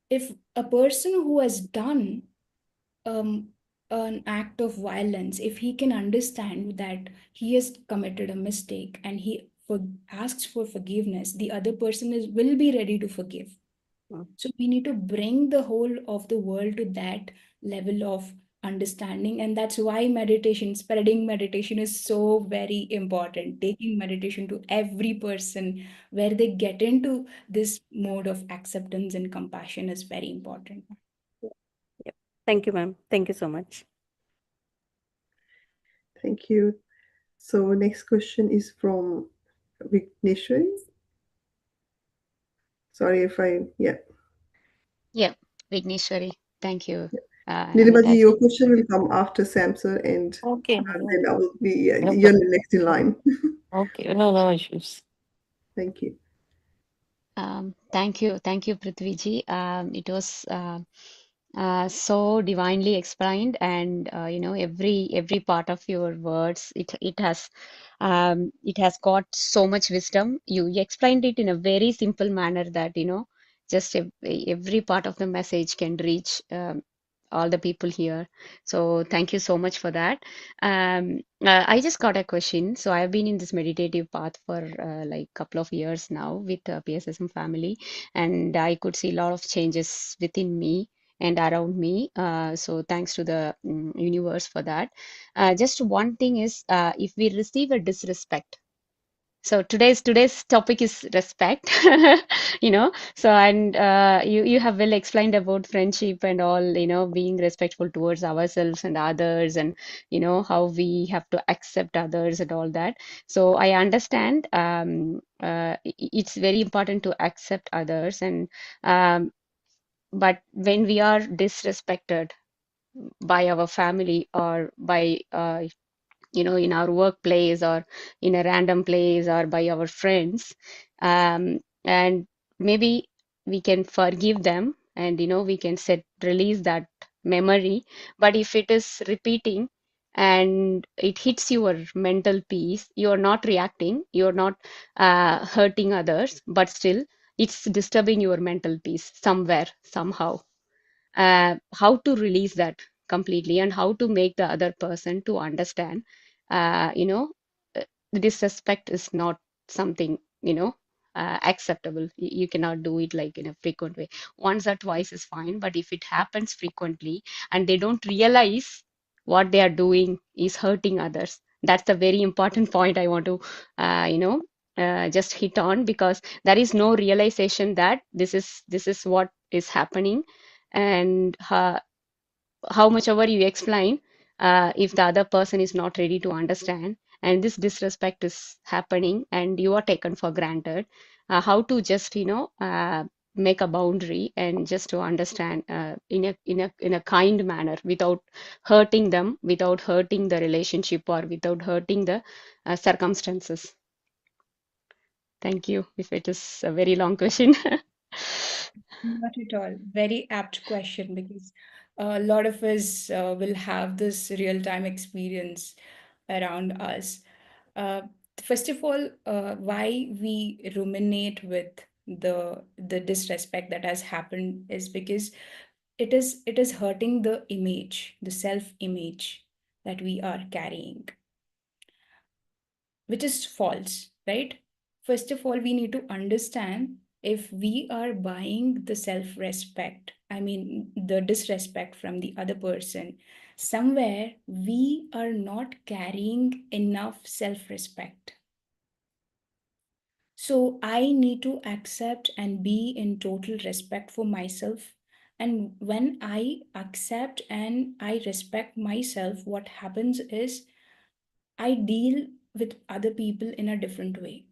if a person who has done um, an act of violence, if he can understand that he has committed a mistake and he asks for forgiveness, the other person will be ready to forgive. Mm. So we need to bring the whole of the world to that level of understanding. And that's why meditation, spreading meditation, is so very important. Taking meditation to every person where they get into this mode of acceptance and compassion is very important. Yeah. Yeah. Thank you, ma'am. Thank you so much. Thank you. So next question is from Vigneshwari. Sorry if I, yeah. Yeah, Vigneshwari. Thank you, Nilimaji, Namita your ji. question will come after Samsar, and Okay. then I will be, No you're problem. next in line. Okay. No issues. Thank you. Thank you, Prithvi ji. It was so divinely explained, and every part of your words, it has got so much wisdom. You explained it in a very simple manner that just every part of the message can reach all the people here. So thank you so much for that. I just got a question. So I've been in this meditative path for like couple of years now with PSSM family, and I could see a lot of changes within me and around me. So thanks to the universe for that. Just one thing is, if we receive a disrespect, so today's topic is respect, So and you have well explained about friendship and all, being respectful towards ourselves and others, and how we have to accept others and all that. So I understand it's very important to accept others, and um, but when we are disrespected by our family or by in our workplace or in a random place or by our friends, and maybe we can forgive them, and we can set release that memory. But if it is repeating and it hits your mental peace, you're not reacting, you're not hurting others, but still it's disturbing your mental peace somewhere, somehow. How to release that completely, and how to make the other person to understand, uh, you know uh, disrespect is not something acceptable. You cannot do it like in a frequent way. Once or twice is fine, but if it happens frequently and they don't realize what they are doing is hurting others, that's the very important point I want to just hit on, because there is no realization that this is what is happening. And how much ever you explain, if the other person is not ready to understand and this disrespect is happening and you are taken for granted, how to just make a boundary and just to understand in a kind manner, without hurting them, without hurting the relationship, or without hurting the circumstances. Thank you if it is a very long question. Not at all. Very apt question, because a lot of us will have this real-time experience around us. Uh, First of all, why we ruminate with the disrespect that has happened is because it is hurting the image, the self-image that we are carrying, which is false, right? First of all, we need to understand, if we are buying the self respect, I mean, the disrespect from the other person, somewhere we are not carrying enough self respect. So I need to accept and be in total respect for myself. And when I accept and I respect myself, what happens is I deal with other people in a different way.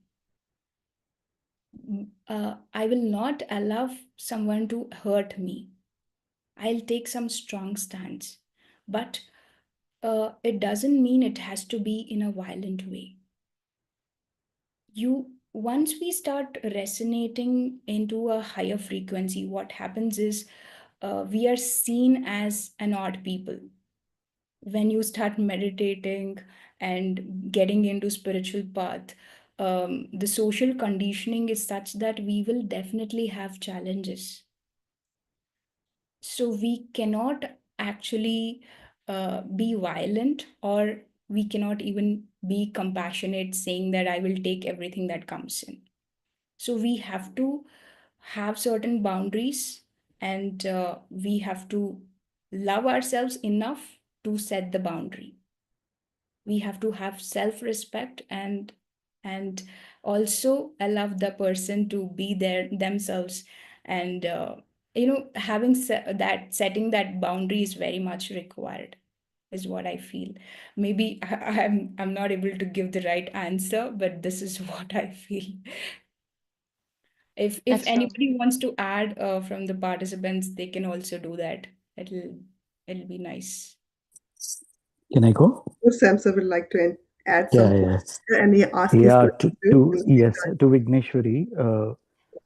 I will not allow someone to hurt me. I'll take some strong stance. But it doesn't mean it has to be in a violent way. Once we start resonating into a higher frequency, what happens is we are seen as an odd people. When you start meditating and getting into spiritual path, the social conditioning is such that we will definitely have challenges. So we cannot actually be violent, or we cannot even be compassionate, saying that I will take everything that comes in. So we have to have certain boundaries, and we have to love ourselves enough to set the boundary. We have to have self-respect and also allow the person to be there themselves. And having that setting that boundary is very much required, is what I feel. Maybe I'm not able to give the right answer, but this is what I feel. If That's true. anybody wants to add from the participants, they can also do that. It'll be nice. Can I go? Samsa would like to add Yeah, something, yeah. and he asked his Yeah, question too. yes, to Vigneshwari.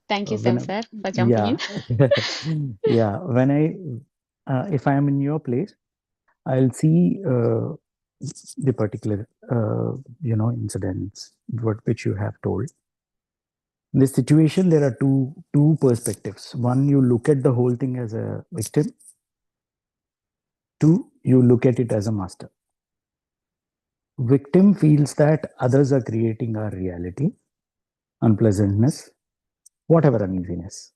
Thank you, When Sam I, sir, for jumping yeah, in. yeah. If I am in your place, I'll see the particular, incidents which you have told. In this situation, there are two perspectives. One, you look at the whole thing as a victim. Two, you look at it as a master. Victim feels that others are creating our reality, unpleasantness, whatever uneasiness.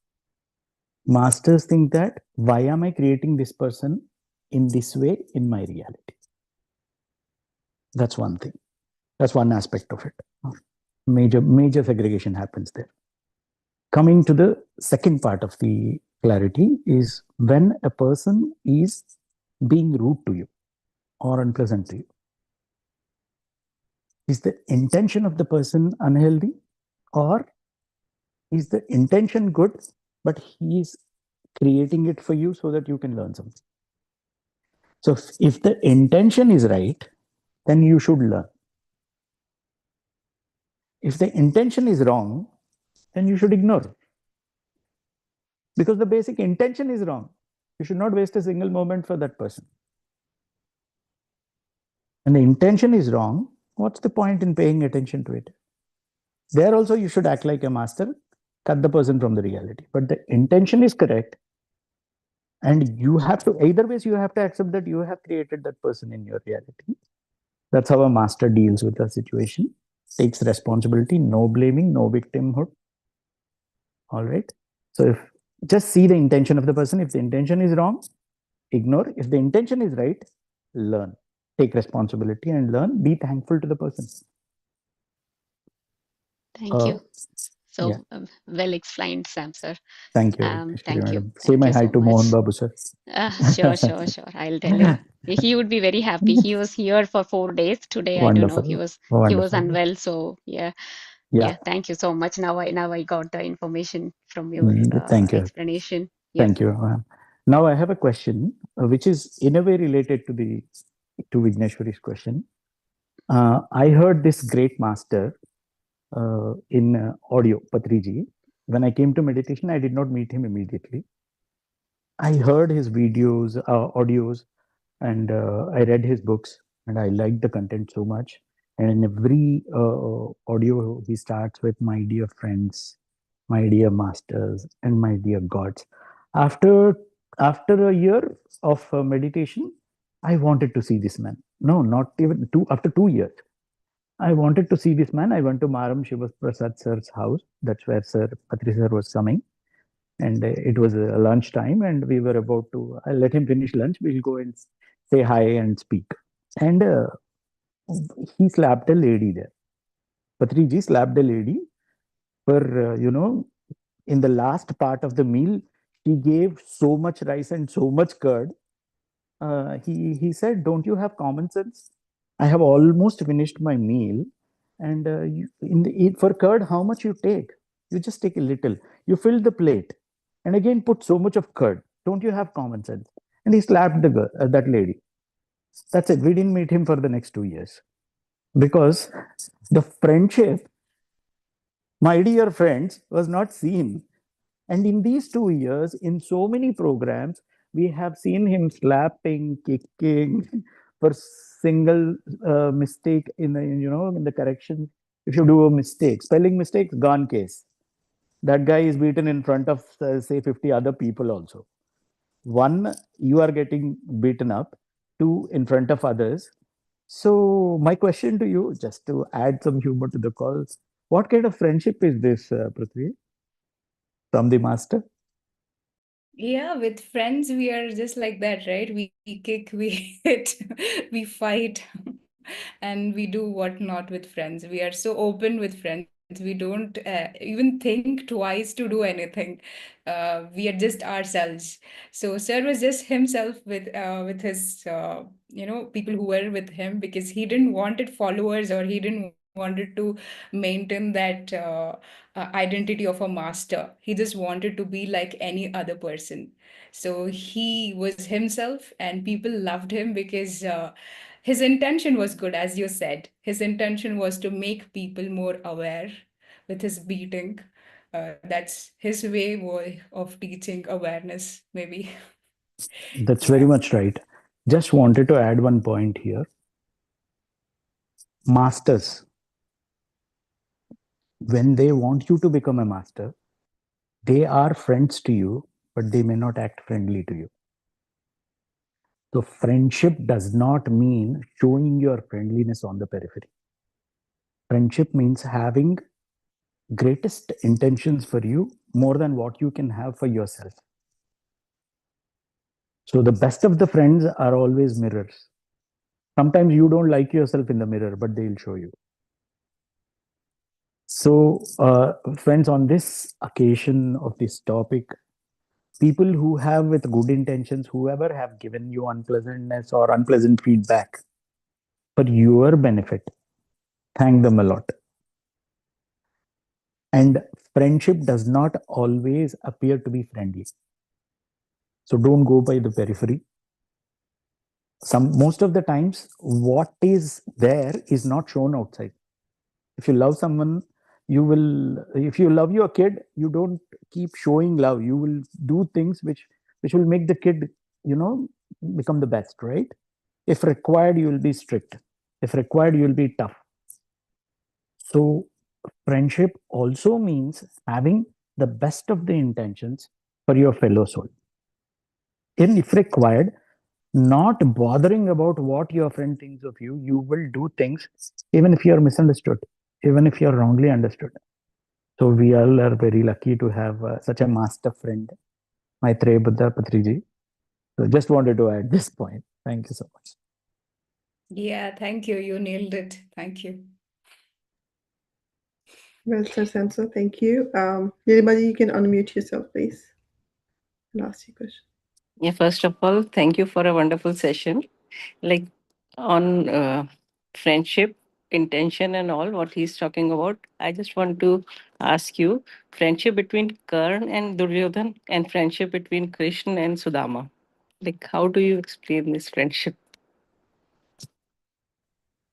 Masters think that why am I creating this person in this way in my reality? That's one thing. That's one aspect of it. Major segregation happens there. Coming to the second part of the clarity is when a person is being rude to you or unpleasant to you. Is the intention of the person unhealthy, or is the intention good, but he is creating it for you so that you can learn something? So if the intention is right, then you should learn. If the intention is wrong, then you should ignore. Because the basic intention is wrong. You should not waste a single moment for that person. And the intention is wrong, what's the point in paying attention to it? There also you should act like a master, cut the person from the reality. But the intention is correct. And you have to, either ways, you have to accept that you have created that person in your reality. That's how a master deals with the situation, takes responsibility, no blaming, no victimhood. All right. So if just see the intention of the person. If the intention is wrong, ignore. If the intention is right, learn. Take responsibility and learn. Be thankful to the person. Thank Uh, you. yeah. So well explained, Sam sir. Thank you, Thank you. madam. Say Thank my you hi so to Mohan much. Babu, sir. Sure. I'll tell him. He would be very happy. He was here for 4 days. Today, I don't know. He Wonderful. was Wonderful. unwell. So yeah. Thank you so much. Now I got the information from your Thank you. explanation. Yeah. Thank you. Now I have a question, which is in a way related to Vigneshwari's question. I heard this great master in audio, Patriji. When I came to meditation, I did not meet him immediately. I heard his videos, audios, and I read his books, and I liked the content so much. And in every audio, he starts with "My dear friends, my dear masters, and my dear gods." After after a year of meditation, I wanted to see this man. No, not even two. After 2 years, I wanted to see this man. I went to Maram Shiva Prasad sir's house. That's where Sir Patri sir was coming. And it was lunch time, and we were about to. I let him finish lunch. We'll go and say hi and speak. And he slapped a lady there. Patriji slapped a lady for, in the last part of the meal, he gave so much rice and so much curd. He said, "Don't you have common sense? I have almost finished my meal, and for curd, how much you take? You just take a little. You fill the plate, and again put so much of curd. Don't you have common sense?" And he slapped the girl, that lady. That's it. We didn't meet him for the next 2 years because the friendship, my dear friends, was not seen. And in these 2 years, in so many programs, we have seen him slapping, kicking for single mistake in the correction. If you do a mistake, spelling mistakes, gone case. That guy is beaten in front of say 50 other people also. One, you are getting beaten up. Two, in front of others. So my question to you, just to add some humor to the calls, what kind of friendship is this, Prithvi, from the master? Yeah, with friends, we are just like that, right? We kick, we hit, we fight, and we do whatnot with friends. We are so open with friends. We don't even think twice to do anything. We are just ourselves. So Sir was just himself with his people who were with him, because he didn't wanted followers, or he didn't wanted to maintain that identity of a master. He just wanted to be like any other person. So he was himself, and people loved him because his intention was good, as you said. His intention was to make people more aware with his beating. That's his way of teaching awareness, maybe. That's Yeah. very much right. Just wanted to add one point here. Masters, when they want you to become a master, they are friends to you, but they may not act friendly to you. So, friendship does not mean showing your friendliness on the periphery. Friendship means having greatest intentions for you more than what you can have for yourself. So, the best of the friends are always mirrors. Sometimes you don't like yourself in the mirror, but they'll show you. So, friends, on this occasion of this topic, people who have with good intentions, whoever have given you unpleasantness or unpleasant feedback for your benefit, thank them a lot. And friendship does not always appear to be friendly. So don't go by the periphery. Most of the times, what is there is not shown outside. If you love someone, you will. If you love your kid, you don't keep showing love. You will do things which will make the kid, you know, become the best, right? If required, you will be strict. If required, you will be tough. So, friendship also means having the best of the intentions for your fellow soul. And if required, not bothering about what your friend thinks of you, you will do things even if you're misunderstood, even if you're wrongly understood. So, we all are very lucky to have such a master friend, Maitre Buddha Patriji. So, just wanted to add this point. Thank you so much. Yeah, thank you. You nailed it. Thank you. Well said, Sansa. Thank you. Anybody, you can unmute yourself, please, and ask your question. Yeah, first of all, thank you for a wonderful session. Like on friendship, intention, and all what he's talking about, I just want to ask you friendship between Karn and Duryodhan and friendship between Krishna and Sudama. Like, how do you explain this friendship?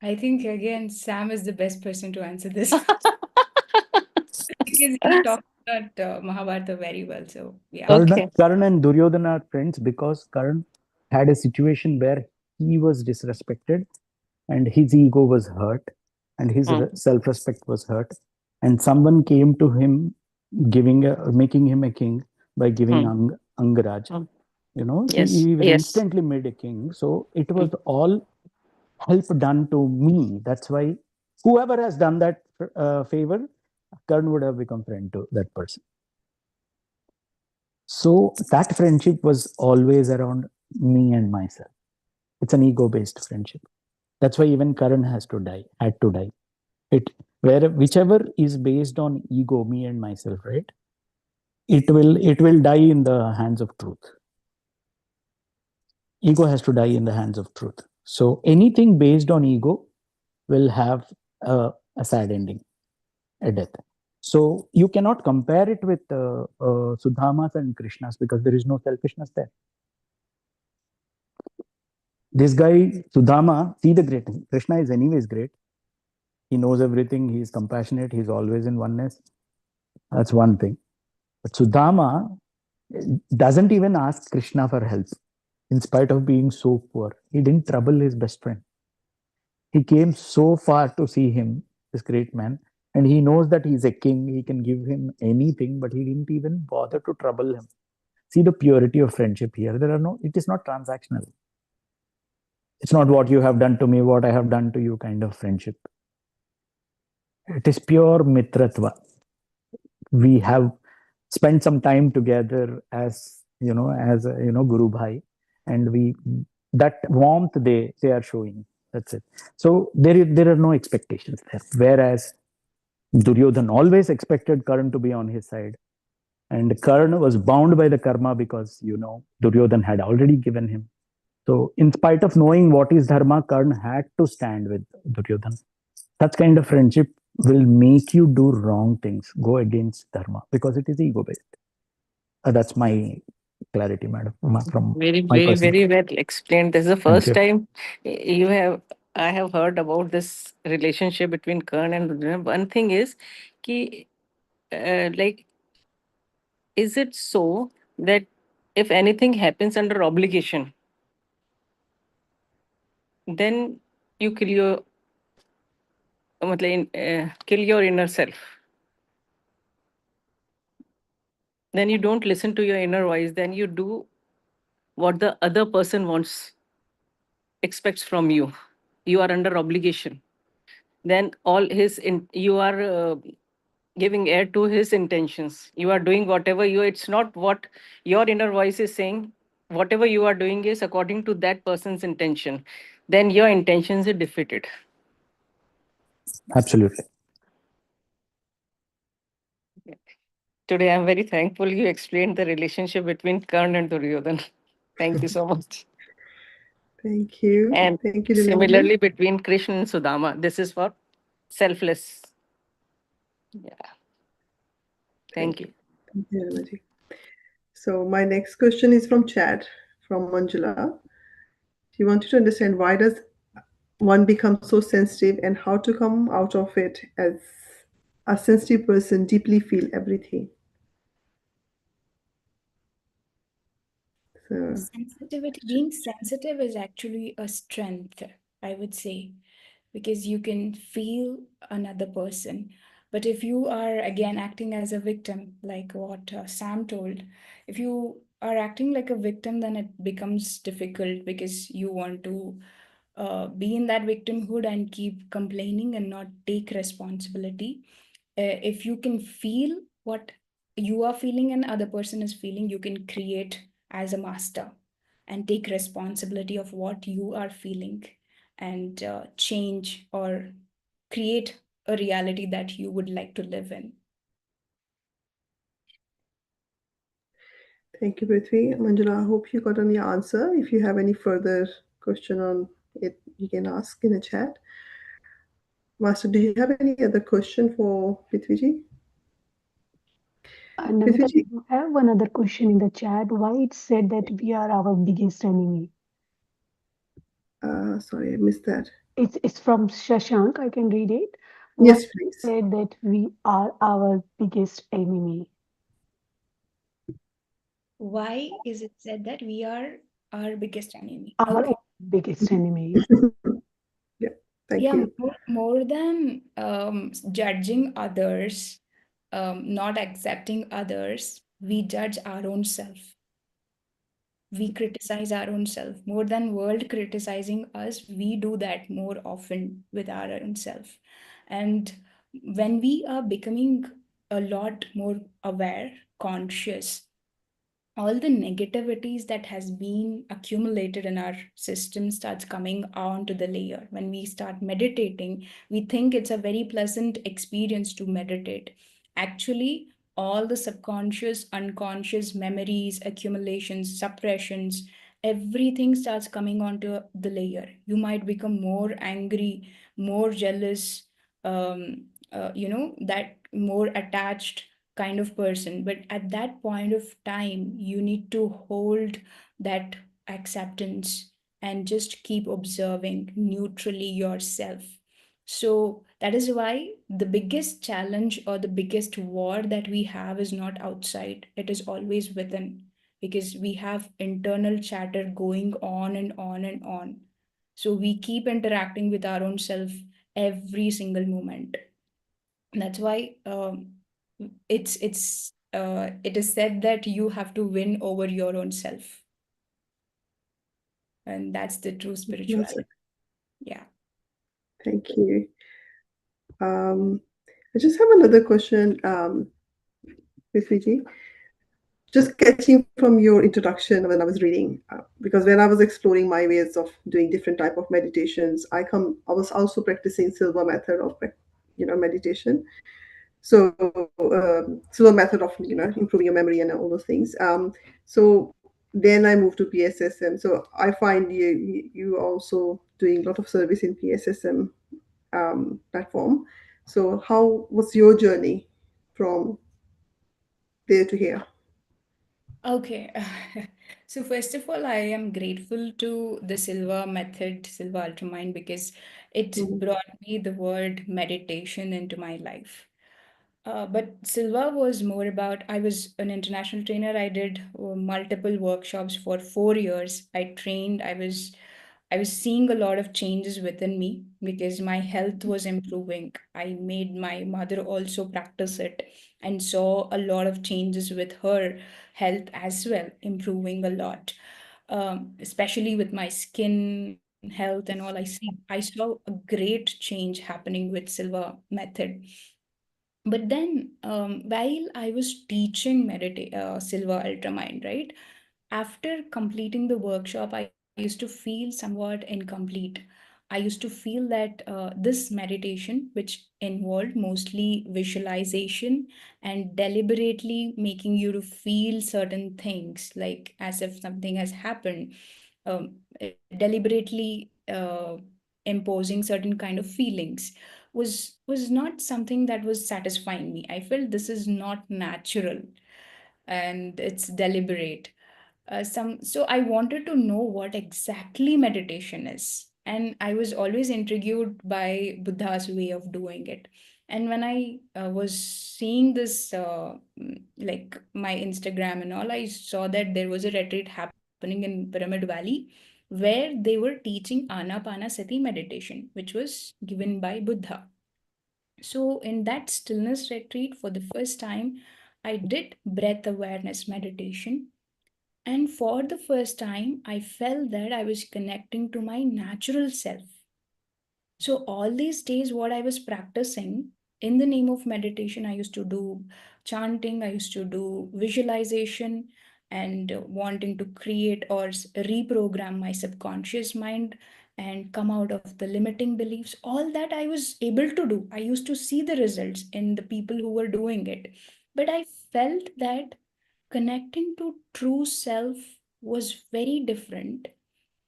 I think again, Sam is the best person to answer this because he talked about Mahabharata very well. So yeah. Okay. Karan and Duryodhana are friends because Karan had a situation where he was disrespected and his ego was hurt and his Mm, self-respect was hurt, and someone came to him making him a king by giving mm, Angaraj. mm. You know, Yes. he was Yes. instantly made a king. So it was Mm, all help done to me. That's why whoever has done that favor, Karan would have become friend to that person. So that friendship was always around me and myself. It's an ego-based friendship. That's why even Karan had to die. It whichever is based on ego, me and myself, right? It will die in the hands of truth. Ego has to die in the hands of truth. So anything based on ego will have a sad ending, a death. So you cannot compare it with Sudhamas and Krishnas because there is no selfishness there. This guy, Sudhama, see the great. Krishna is anyways great. He knows everything. He is compassionate. He's always in oneness. That's one thing. But Sudhama doesn't even ask Krishna for help, in spite of being so poor. He didn't trouble his best friend. He came so far to see him, this great man, and he knows that he's a king. He can give him anything, but he didn't even bother to trouble him. See the purity of friendship here. It is not transactional. It's not what you have done to me, what I have done to you kind of friendship. It is pure mitratva. We have spent some time together as as a, Guru Bhai, and that warmth they are showing. That's it. So there are no expectations there. Whereas Duryodhan always expected Karna to be on his side, and Karna was bound by the karma because Duryodhan had already given him. So in spite of knowing what is dharma, Karna had to stand with Duryodhan. Such kind of friendship will make you do wrong things, go against dharma, because it is ego based. That's my clarity, madam, from Very, my very, personal. very well explained. This is the Thank first you. time you have I have heard about this relationship between Kern and Rudra. One thing is, ki, like, is it so that if anything happens under obligation, then you kill your inner self? Then you don't listen to your inner voice. Then you do what the other person expects from you. You are under obligation. Then you are giving air to his intentions. You are doing whatever it's not what your inner voice is saying. Whatever you are doing is according to that person's intention. Then your intentions are defeated. Absolutely. Today, I'm very thankful you explained the relationship between Karn and Duryodhan. Thank you so much. Thank you. And Thank you, Dinanaji. similarly, between Krishna and Sudama, this is for selfless. Yeah. Thank you. Thank you, Dinanaji. So my next question is from chat, from Manjula. She wanted to understand, why does one become so sensitive and how to come out of it, as a sensitive person deeply feel everything. So, Sensitivity, being sensitive is actually a strength, I would say, because you can feel another person. But if you are again acting as a victim, like what Sam told, if you are acting like a victim, then it becomes difficult because you want to be in that victimhood and keep complaining and not take responsibility. If you can feel what you are feeling and other person is feeling, you can create as a master and take responsibility of what you are feeling and change or create a reality that you would like to live in. thank you, Prithvi. Manjula, I hope you got on your answer. If you have any further question on it, you can ask in the chat. Master, do you have any other question for Prithviji? Namita, we do have one other question in the chat. Why it said that we are our biggest enemy? Sorry, I missed that. It's from Shashank. I can read it. Why Yes, please. said that we are our biggest enemy? Why is it said that we are our biggest enemy? Our Okay. biggest enemy. Yeah, thank Yeah, you. more than judging others, not accepting others, we judge our own self. We criticize our own self. More than world criticizing us, we do that more often with our own self. And when we are becoming a lot more aware, conscious, all the negativities that has been accumulated in our system starts coming onto the layer. When we start meditating, we think it's a very pleasant experience to meditate. Actually, all the subconscious, unconscious memories, accumulations, suppressions, everything starts coming onto the layer. You might become more angry, more jealous, that more attached kind of person. But at that point of time, you need to hold that acceptance and just keep observing neutrally yourself. So that is why the biggest challenge or the biggest war that we have is not outside, it is always within, because we have internal chatter going on and on and on. So we keep interacting with our own self every single moment. That's why it is said that you have to win over your own self, and that's the true spirituality. Yeah. Thank you. I just have another question, Prithviji. just catching from your introduction when I was reading, because when I was exploring my ways of doing different type of meditations, I was also practicing silver method of meditation. So silver method of improving your memory and all those things. So then I moved to PSSM. So I find you also doing a lot of service in PSSM platform. So how was your journey from there to here? Okay. So first of all, I am grateful to the Silva method, Silva Ultramind, because it Mhm. brought me the word meditation into my life. But Silva was more about, I was an international trainer. I did multiple workshops for 4 years. I was seeing a lot of changes within me because my health was improving. I made my mother also practice it and saw a lot of changes with her health as well, improving a lot. Especially with my skin health and all, I saw a great change happening with Silva method. But then, while I was teaching Silva Ultramind, right? After completing the workshop, I used to feel somewhat incomplete. I used to feel that this meditation, which involved mostly visualization and deliberately making you to feel certain things, like as if something has happened, deliberately imposing certain kind of feelings, was not something that was satisfying me. I felt this is not natural and it's deliberate. So I wanted to know what exactly meditation is, and I was always intrigued by Buddha's way of doing it. And when I was seeing this, like my Instagram and all, I saw that there was a retreat happening in Pyramid Valley where they were teaching Anapanasati meditation, which was given by Buddha. So, in that stillness retreat, for the first time, I did breath awareness meditation. And for the first time, I felt that I was connecting to my natural self. So, all these days, what I was practicing in the name of meditation, I used to do chanting, I used to do visualization, and wanting to create or reprogram my subconscious mind and come out of the limiting beliefs. All that I was able to do. I used to see the results in the people who were doing it. But I felt that connecting to true self was very different,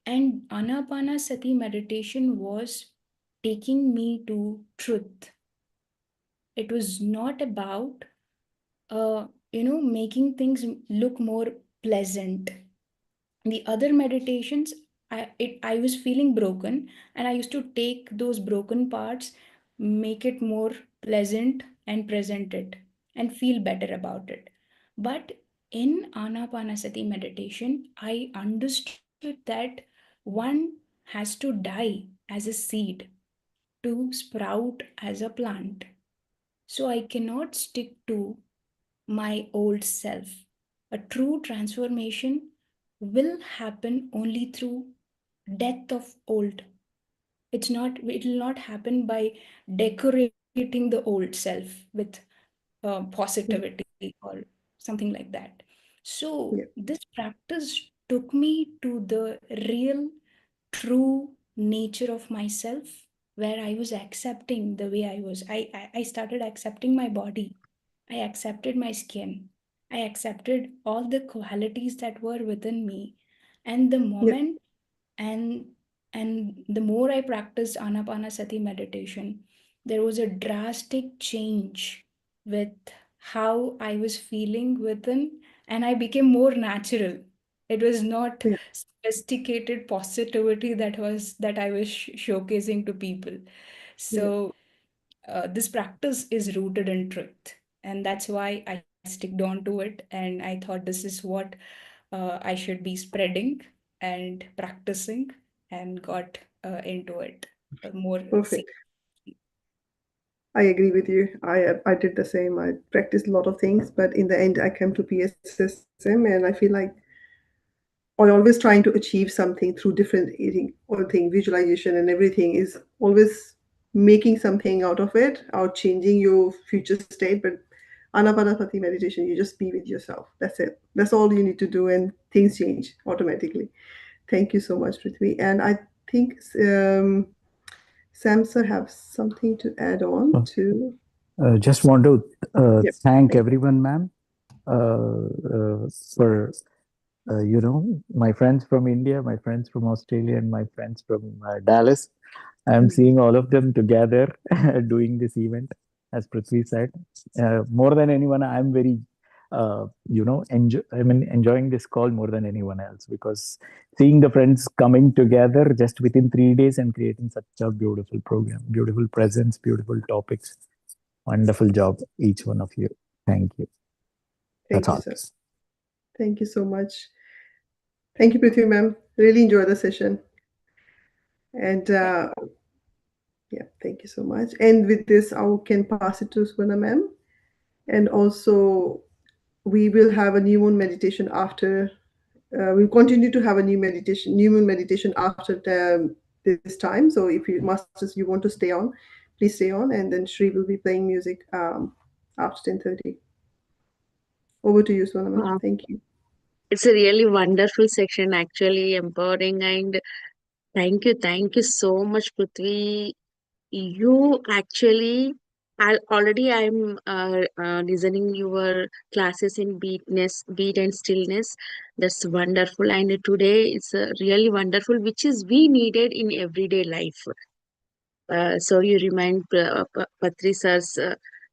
and Anapanasati meditation was taking me to truth. It was not about, making things look more pleasant. The other meditations, I was feeling broken, and I used to take those broken parts, make it more pleasant and present it and feel better about it. But in Anapanasati meditation, I understood that one has to die as a seed to sprout as a plant. So I cannot stick to my old self. A true transformation will happen only through death of old. It will not happen by decorating the old self with positivity or something like that. So Yeah, this practice took me to the real, true nature of myself, where I was accepting the way I was. I started accepting my body. I accepted my skin. I accepted all the qualities that were within me. And the yeah, moment and the more I practiced Anapanasati meditation, there was a drastic change with how I was feeling within, and I became more natural. It was not yeah, sophisticated positivity that I was showcasing to people. yeah. So this practice is rooted in truth, and that's why I sticked on to it. And I thought this is what I should be spreading and practicing, and got into it more Perfect. seriously. I agree with you. I did the same. I practiced a lot of things, but in the end, I came to PSSM, and I feel like I always trying to achieve something through different eating or thing, visualization and everything is always making something out of it or changing your future state. But Anapanasati meditation, you just be with yourself. That's it. That's all you need to do, and things change automatically. Thank you so much, Prithvi. And I think Samsa have something to add on to. Just want to Yep. thank everyone, ma'am, for my friends from India, my friends from Australia, and my friends from Dallas. I'm seeing all of them together doing this event, as Prithvi said. More than anyone, I'm very, enjoying this call more than anyone else, because seeing the friends coming together just within 3 days and creating such a beautiful program, beautiful presence, beautiful topics. Wonderful job, each one of you. Thank you. Thank That's you, all. sir. Thank you so much. Thank you, Prithvi, ma'am. Really enjoyed the session. And yeah, thank you so much. And with this, I can pass it to Swana, ma'am. And also, we will have a new moon meditation after. We'll continue to have a new moon meditation after this time. So if you want to stay on, please stay on. And then Shri will be playing music after 10:30. Over to you, Swana, ma'am. Thank you. It's a really wonderful section, actually empowering, and thank you so much, Prithvi. You actually, I'm listening your classes in beat and stillness. That's wonderful, and today it's really wonderful, which is we needed in everyday life. So you remind Patri sir's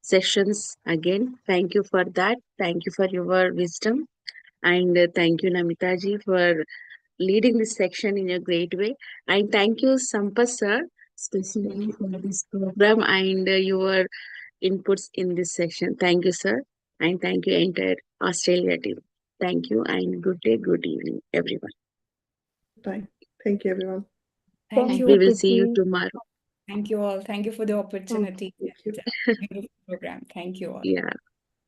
sessions again. Thank you for that. Thank you for your wisdom. And thank you, Namita ji, for leading this section in a great way. And thank you, Sampas sir, specifically for this program and your inputs in this section. Thank you, sir. And thank you, entire Australia team. Thank you, and good day, good evening, everyone. Bye. Thank you, everyone. Thank Thank you. We you, will see you Prithvi. tomorrow. Thank you all. Thank you for the opportunity. Thank you. Beautiful program. Thank you all. Yeah,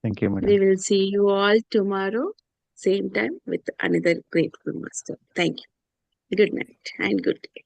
Thank you, madam. we will see you all tomorrow, same time, with another grateful master. Thank you. Good night and good day.